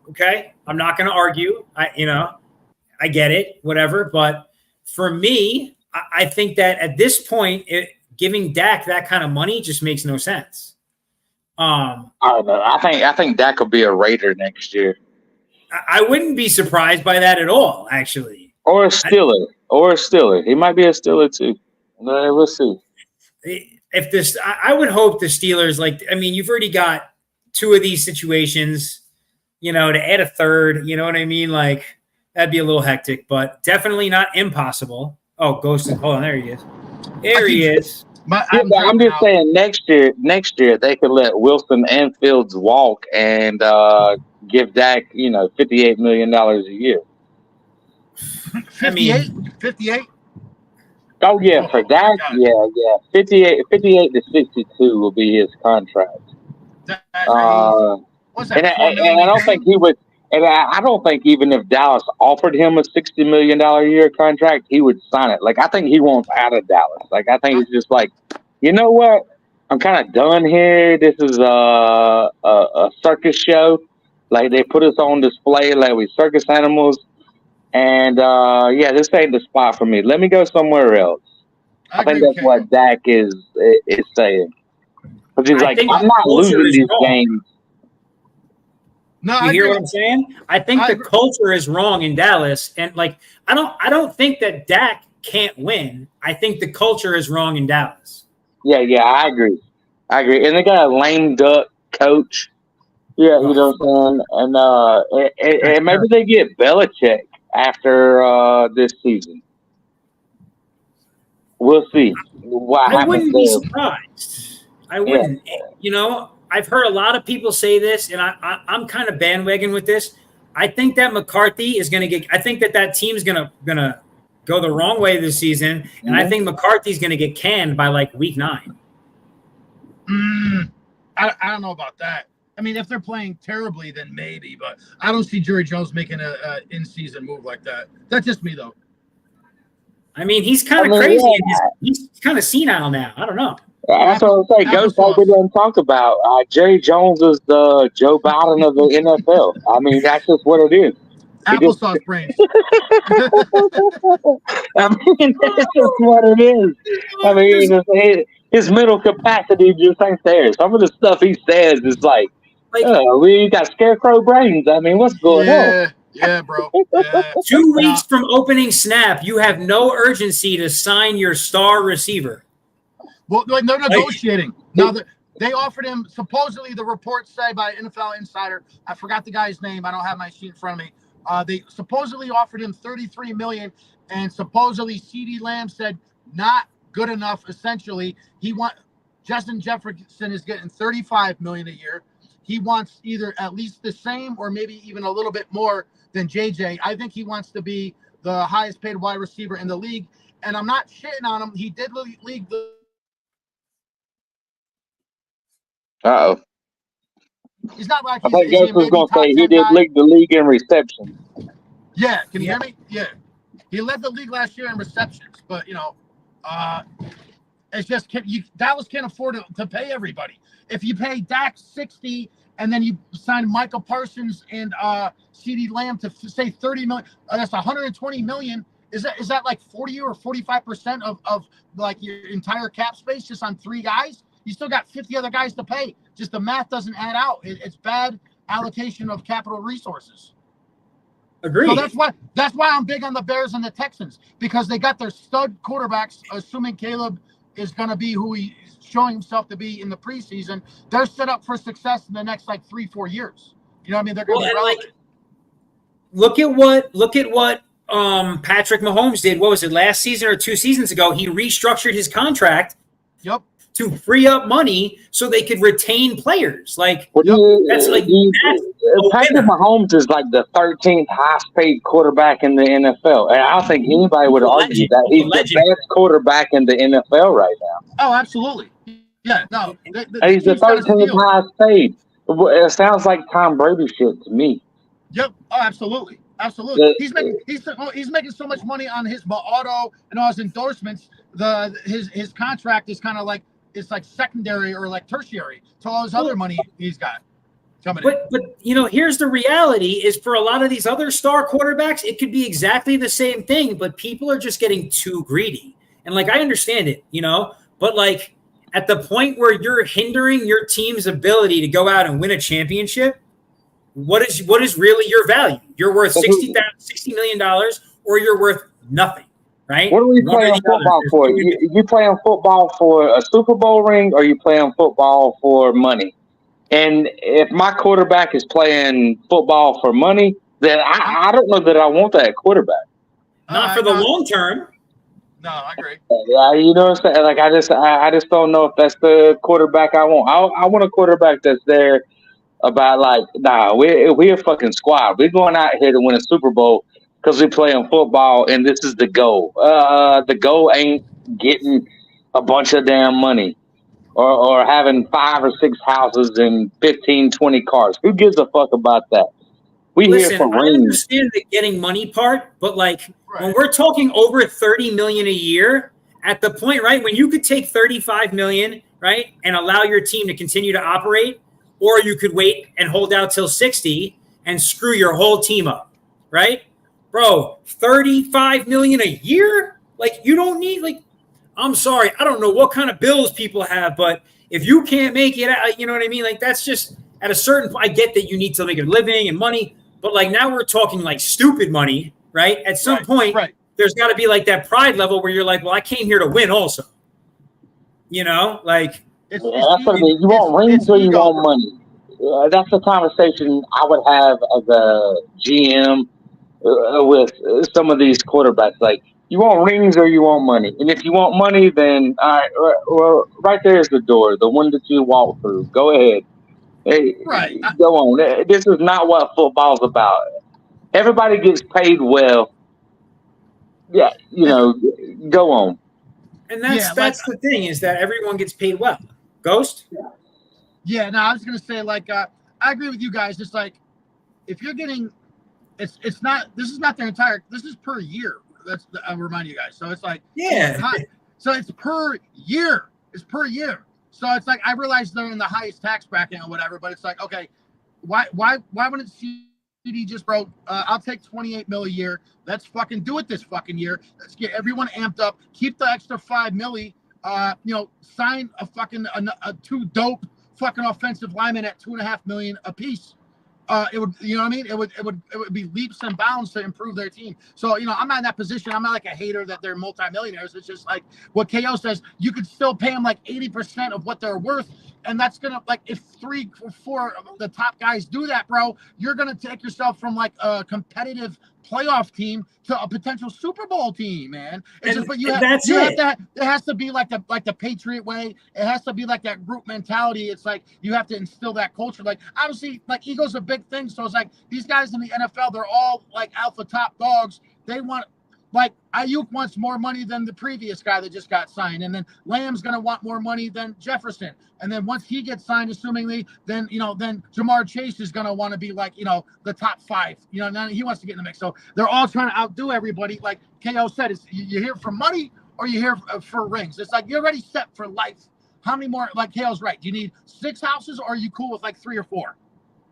okay, I'm not going to argue. I get it, whatever. But for me, I think that at this point, giving Dak that kind of money just makes no sense. I don't know. I think Dak will be a Raider next year. I wouldn't be surprised by that at all, actually. Or a Steeler. He might be a Steeler too. We'll see. I would hope the Steelers, you've already got two of these situations, to add a third, you know what I mean? Like, that'd be a little hectic, but definitely not impossible. Oh, Ghost, hold on, there he is. There he is. I'm just saying next year they could let Wilson and Fields walk and give Dak, $58 million a year. 58? Oh yeah, for Dak, yeah. 58 to 62 will be his contract. What's that? And I don't think he would. And I don't think even if Dallas offered him a $60 million a year contract, he would sign it. Like, I think he wants out of Dallas. Like, I think he's just like, you know what? I'm kind of done here. This is a circus show. Like, they put us on display like we circus animals. And, this ain't the spot for me. Let me go somewhere else. I think that's what Dak is saying. Because he's like, I'm not losing these games. No, you hear what I'm saying? I think the culture is wrong in Dallas, and I don't think that Dak can't win. I think the culture is wrong in Dallas. Yeah, I agree. And they got a lame duck coach. Yeah, you know what I'm saying? And maybe they get Belichick after this season. We'll see. I wouldn't be surprised. I wouldn't. I've heard a lot of people say this, and I'm kind of bandwagon with this. I think that McCarthy is going to get – I think that team's going to go the wrong way this season, and I think McCarthy's going to get canned by, week 9. I don't know about that. I mean, if they're playing terribly, then maybe, but I don't see Jerry Jones making a in-season move like that. That's just me, though. I mean, he's kind of crazy. He's kind of senile now. I don't know. That's what I'm saying. Ghost like we didn't talk about. Jerry Jones is the Joe Biden of the NFL. I mean, that's just what it is. Applesauce brains. I mean, that's just what it is. I mean, his mental capacity just ain't there. Some of the stuff he says is like we got scarecrow brains. I mean, what's going on? Yeah, bro. Yeah. 2 weeks from opening snap, you have no urgency to sign your star receiver. Well, they're negotiating. Now, they offered him, supposedly the reports say by NFL Insider, I forgot the guy's name. I don't have my sheet in front of me. They supposedly offered him $33 million, and supposedly CeeDee Lamb said not good enough, essentially. Justin Jefferson is getting $35 million a year. He wants either at least the same or maybe even a little bit more than JJ. I think he wants to be the highest paid wide receiver in the league, and I'm not shitting on him. He did lead the Uh-oh. He's not like I think Ghost was going to say he did lead the league in receptions. Yeah, can you hear me? Yeah. He led the league last year in receptions, but, It's just Dallas can't afford to pay everybody. If you pay Dak 60 and then you sign Michael Parsons and CeeDee Lamb to say 30 million, that's 120 million. Is that like 40 or 45% of like your entire cap space just on 3 guys? You still got 50 other guys to pay. Just the math doesn't add out. It's bad allocation of capital resources. Agreed. So that's why I'm big on the Bears and the Texans, because they got their stud quarterbacks, assuming Caleb is going to be who he's showing himself to be in the preseason. They're set up for success in the next like 3-4 years. You know what I mean? They're going to be relevant. Look at what Patrick Mahomes did. What was it, last season or 2 seasons ago? He restructured his contract. Yep. To free up money so they could retain players. Like, that's like Patrick Mahomes is like the 13th highest paid quarterback in the NFL. And I don't think anybody would argue that he's the best quarterback in the NFL right now. Oh, absolutely. Yeah, no. He's the 13th highest paid. It sounds like Tom Brady shit to me. Yep. Oh, absolutely. Absolutely. He's making so much money on his auto and all his endorsements. His contract is kind of like, it's like secondary or like tertiary to all his other money he's got coming in. But you know, here's the reality: is for a lot of these other star quarterbacks, it could be exactly the same thing, but people are just getting too greedy. And like, I understand it, you know, but like at the point where you're hindering your team's ability to go out and win a championship, what is really your value? You're worth $60 million, or you're worth nothing. Right? What are we playing football for? You playing football for a Super Bowl ring, or you playing football for money? And if my quarterback is playing football for money, then I don't know that I want that quarterback. Not for the long term. No, I agree. Yeah, you know what I'm saying? Like, I just don't know if that's the quarterback I want. I want a quarterback that's there about like, nah, we're a fucking squad. We're going out here to win a Super Bowl. Because we're playing football, and this is the goal. The goal ain't getting a bunch of damn money or having 5 or 6 houses and 15, 20 cars. Who gives a fuck about that? Listen, I understand the getting money part, but like when we're talking over $30 million a year, at the point, right, when you could take $35 million, right, and allow your team to continue to operate, or you could wait and hold out till 60 and screw your whole team up, right? Bro, $35 million a year? Like, you don't need, like, I'm sorry, I don't know what kind of bills people have, but if you can't make it, you know what I mean? Like, that's just at a certain point. I get that you need to make a living and money, but like now we're talking like stupid money, right? At some point, there's got to be like that pride level where you're like, well, I came here to win also. You know, like. That's what I mean. You want rings or you want money? That's the conversation I would have as a GM. With some of these quarterbacks, like, you want rings or you want money? And if you want money, then all right, well, right there is the door, the one that you walk through. Go ahead. Hey, go on. This is not what football's about. Everybody gets paid well. Yeah, you know, go on. And that's the thing, is that everyone gets paid well. Ghost? Yeah, no, I was gonna say, like, I agree with you guys. Just like, if you're getting, it's not. This is not their entire. This is per year. I'll remind you guys. So it's like, so it's per year. It's per year. So it's like, I realize they're in the highest tax bracket or whatever, but it's like, okay, why wouldn't CD just broke? I'll take 28 mil a year. Let's fucking do it this fucking year. Let's get everyone amped up. Keep the extra 5 milli. You know, sign a fucking a 2 dope fucking offensive linemen at $2.5 million a piece. It would, you know what I mean? It would be leaps and bounds to improve their team. So, you know, I'm not in that position. I'm not like a hater that they're multimillionaires. It's just like what KO says, you could still pay them like 80% of what they're worth. And that's going to, like, if 3 or 4 of the top guys do that, bro, you're going to take yourself from like a competitive playoff team to a potential Super Bowl team, man. It's just, but it has to be like the Patriot way. It has to be like that group mentality. It's like you have to instill that culture. Like, obviously, like, ego's a big thing. So it's like these guys in the NFL, they're all like alpha top dogs. They want, like, Ayuk wants more money than the previous guy that just got signed. And then Lamb's going to want more money than Jefferson. And then once he gets signed, assumingly, then, you know, then Jamar Chase is going to want to be like, you know, the top 5. You know, then he wants to get in the mix. So they're all trying to outdo everybody. Like KO said, you're here for money or you here for rings? It's like you're already set for life. How many more? Like Hale's right. Do you need 6 houses, or are you cool with like 3 or 4?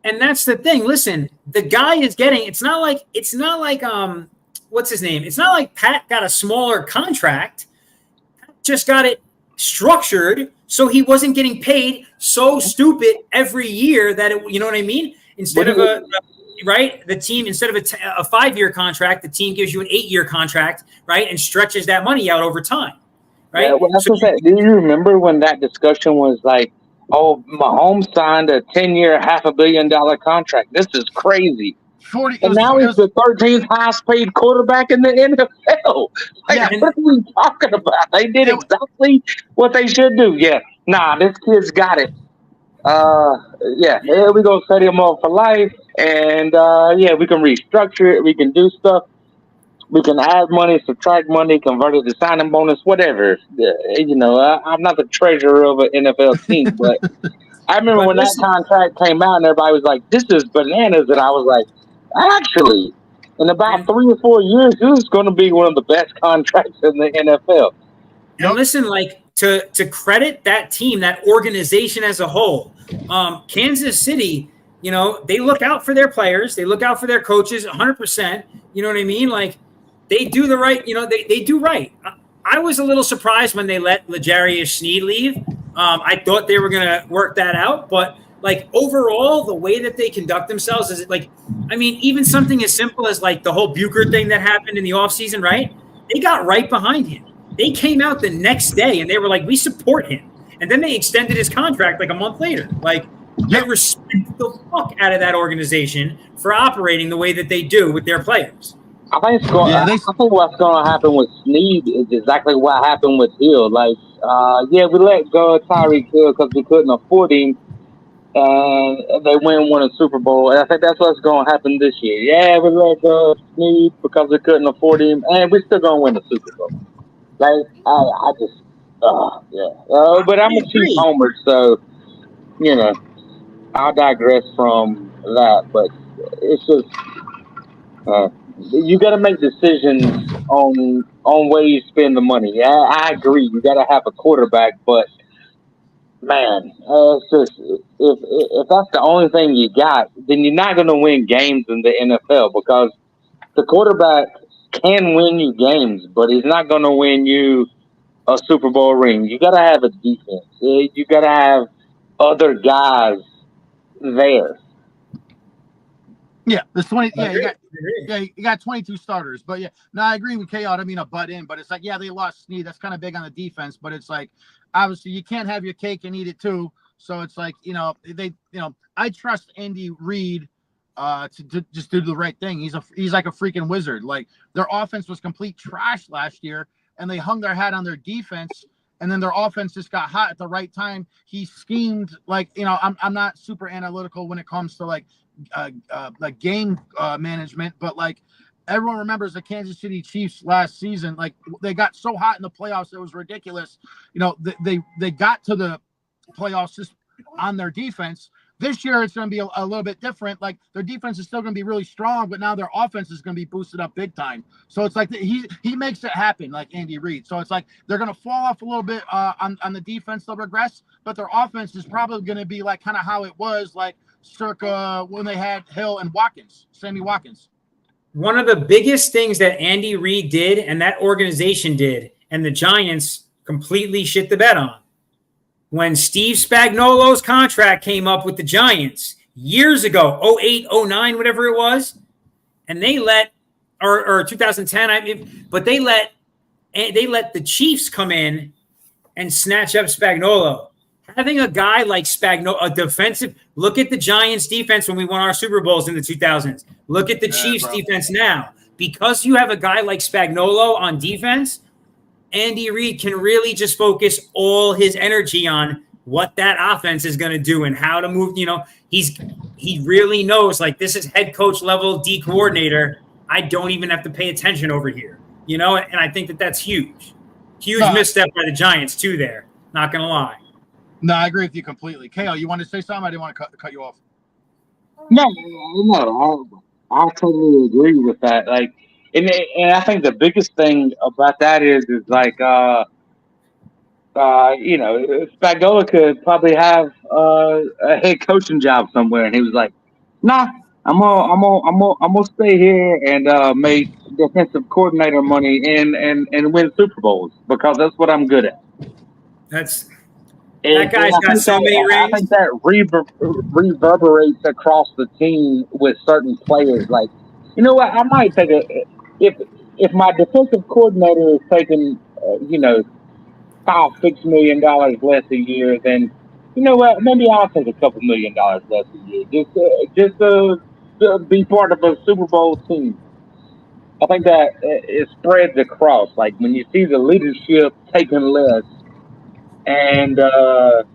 And that's the thing. Listen, the guy is getting. It's not like what's his name? It's not like Pat got a smaller contract. Pat just got it structured so he wasn't getting paid so stupid every year that it, you know what I mean? Instead of the team, instead of a 5-year contract, the team gives you an 8-year contract, right? And stretches that money out over time, right? Yeah, well, do you remember when that discussion was like, oh, Mahomes signed a 10-year, $500 million contract. This is crazy. 40, and now he's the 13th highest paid quarterback in the NFL. Like, what are we talking about? They did exactly what they should do. Yeah, nah, this kid's got it. Yeah, we're going to set him up for life. And, yeah, we can restructure it. We can do stuff. We can add money, subtract money, convert it to signing bonus, whatever. You know, I'm not the treasurer of an NFL team, but I remember when that contract came out and everybody was like, this is bananas. And I was like, actually, in about 3 or 4 years, this is going to be one of the best contracts in the NFL. And listen, like to credit that team, that organization as a whole, Kansas City, you know, they look out for their players. They look out for their coaches 100%. You know what I mean? Like they do the right, you know, they do right. I was a little surprised when they let L'Jarius Sneed leave. I thought they were going to work that out, but like overall, the way that they conduct themselves is like, I mean, even something as simple as like the whole Bucher thing that happened in the offseason, right? They got right behind him. They came out the next day and they were like, we support him. And then they extended his contract like a month later. Like, I respect the fuck out of that organization for operating the way that they do with their players. I think I think what's going to happen with Sneed is exactly what happened with Hill. Like, yeah, we let go of Tyreek Hill because we couldn't afford him. And they won a Super Bowl. And I think that's what's going to happen this year. Yeah, we let go of Sneed because we couldn't afford him. And we're still going to win the Super Bowl. Like, I just, yeah. But I'm a Chiefs homer, so, you know, I'll digress from that. But it's just, you got to make decisions on where you spend the money. Yeah, I agree. You got to have a quarterback, but man, it's just if that's the only thing you got, then you're not going to win games in the NFL because the quarterback can win you games, but he's not going to win you a Super Bowl ring. You got to have a defense. You got to have other guys there. Yeah, there's 20. Yeah, you got 22 starters, but yeah, no, I agree with KO. I mean, a butt in, but it's like, yeah, they lost Snead. That's kind of big on the defense, but it's like, obviously, you can't have your cake and eat it too. So it's like, you know, I trust Andy Reid to just do the right thing. He's like a freaking wizard. Like their offense was complete trash last year, and they hung their hat on their defense. And then their offense just got hot at the right time. He schemed like, you know, I'm not super analytical when it comes to like game management, but like everyone remembers the Kansas City Chiefs last season. Like they got so hot in the playoffs, it was ridiculous. You know, they got to the playoffs just on their defense. This year, it's going to be a little bit different. Like their defense is still going to be really strong, but now their offense is going to be boosted up big time. So it's like he makes it happen, like Andy Reid. So it's like they're going to fall off a little bit on the defense. They'll regress, but their offense is probably going to be like kind of how it was like circa when they had Hill and Sammy Watkins. One of the biggest things that Andy Reid did and that organization did, and the Giants completely shit the bed on, when Steve Spagnuolo's contract came up with the Giants years ago, 08, 09, whatever it was, and they let, or 2010, but they let the Chiefs come in and snatch up Spagnuolo. Having a guy like Spagnuolo, a defensive, look at the Giants defense when we won our Super Bowls in the 2000s. Look at the Chiefs defense now. Because you have a guy like Spagnuolo on defense, Andy Reid can really just focus all his energy on what that offense is going to do and how to move. You know, he really knows, like, this is head coach level D coordinator. I don't even have to pay attention over here, you know, and I think that's huge. Huge misstep by the Giants, too, there. Not going to lie. No, I agree with you completely. KO, you want to say something? I didn't want to cut you off. No, I totally agree with that. Like, And I think the biggest thing about that is like Spagnuolo could probably have a head coaching job somewhere, and he was like, "Nah, I'm gonna stay here and make defensive coordinator money and win Super Bowls because that's what I'm good at." That guy's got so many rings. I think that reverberates across the team with certain players. Like, you know what? I might take if my defensive coordinator is taking $5-6 million less a year, then you know what? Maybe I'll take a couple $1 million less a year just to be part of a Super Bowl team. I think that it spreads across. Like when you see the leadership taking less, and kind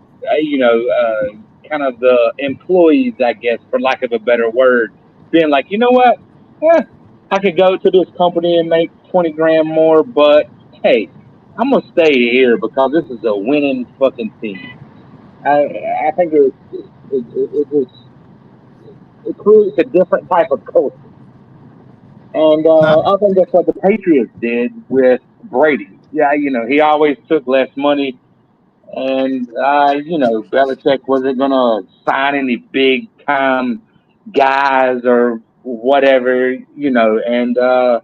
of the employees, I guess, for lack of a better word, being like, you know what? I could go to this company and make $20,000 more, but hey, I'm gonna stay here because this is a winning fucking team. I think it creates a different type of culture, and I think that's what the Patriots did with Brady. Yeah, he always took less money, and Belichick wasn't gonna sign any big time guys or whatever, and that's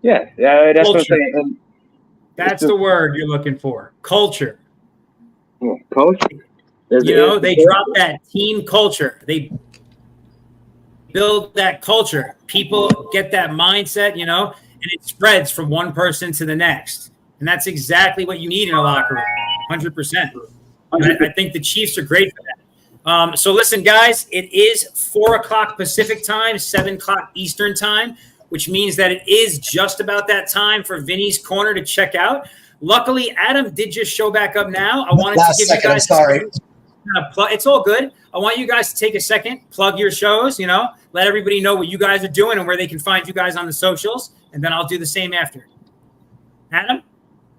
what I'm saying. And that's the word you're looking for. Culture. Yeah, culture. They drop that team culture. They build that culture. People get that mindset, and it spreads from one person to the next. And that's exactly what you need in a locker room. 100%. I think the Chiefs are great for that. So listen, guys, it is 4 o'clock Pacific time, 7 o'clock Eastern time, which means that it is just about that time for Vinny's Corner to check out. Luckily, Adam did just show back up now. I wanted to give you guys. I'm sorry. It's all good. I want you guys to take a second, plug your shows, let everybody know what you guys are doing and where they can find you guys on the socials, and then I'll do the same after. Adam?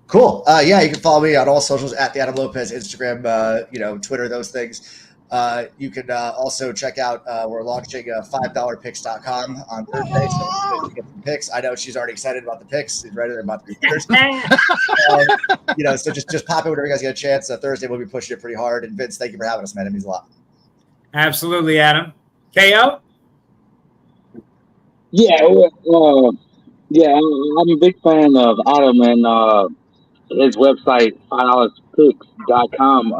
Cool. You can follow me on all socials at the Adam Lopez, Instagram, Twitter, those things. You can also check out, we're launching $5picks.com on Thursday. So you get some picks. I know she's already excited about the picks. She's ready. They're about to be Thursday. So just pop in whenever you guys get a chance. Thursday we'll be pushing it pretty hard. And Vince, thank you for having us, man. It means a lot. Absolutely, Adam. KO? Yeah, I'm a big fan of Adam and his website, $5picks.com.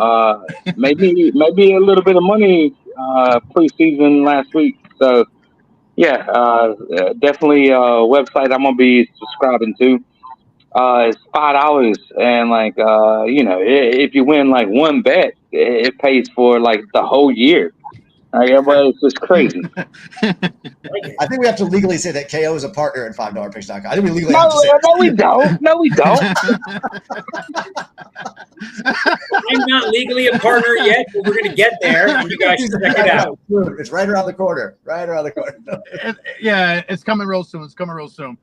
Maybe a little bit of money preseason last week. So definitely a website I'm gonna be subscribing to. It's $5, and if you win like one bet, it pays for like the whole year. It's just crazy. I think we have to legally say that KO is a partner at $5picks.com. I think we legally no, have to say no, we don't. No, we don't. I'm not legally a partner yet, but we're going to get there. And you guys should check it out. It's right around the corner. It's coming real soon.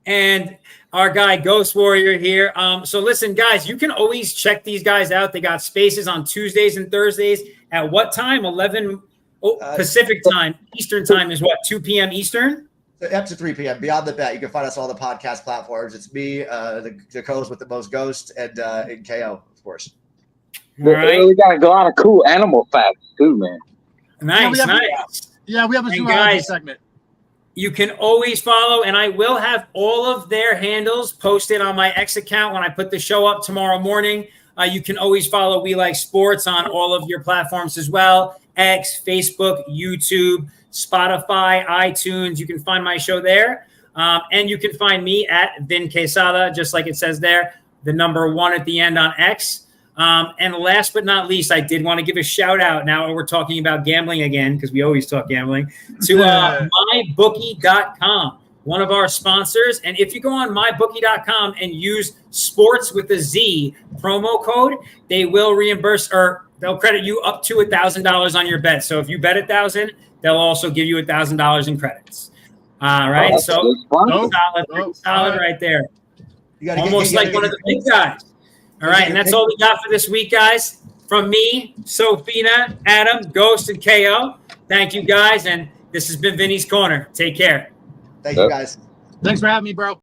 And our guy Ghost Warrior here. So listen, guys, you can always check these guys out. They got spaces on Tuesdays and Thursdays. At what time? 11 Pacific time. Eastern time is what? 2 p.m. Eastern? Up to 3 p.m. Beyond the Bet. You can find us on all the podcast platforms. It's me, the co-host with the most ghost, and KO, of course. All right. We got a lot of cool animal facts too, man. Nice. We have a zoology segment. You can always follow, and I will have all of their handles posted on my X account when I put the show up tomorrow morning. You can always follow We Like Sports on all of your platforms as well. X, Facebook, YouTube, Spotify, iTunes. You can find my show there. And you can find me at Vin Quesada, just like it says there, the number 1 at the end on X. And last but not least, I did want to give a shout out. Now we're talking about gambling again, because we always talk gambling, to mybookie.com, one of our sponsors. And if you go on mybookie.com and use sports with a Z promo code, they will reimburse, or they'll credit you up to $1,000 on your bet. So if you bet $1,000, they'll also give you $1,000 in credits. All right. Solid right there. Almost like one of the big guys. All right. And that's all we got for this week, guys. From me, Sophina, Adam, Ghost, and KO. Thank you, guys. And this has been Vinny's Corner. Take care. Thank you, guys. Thanks for having me, bro.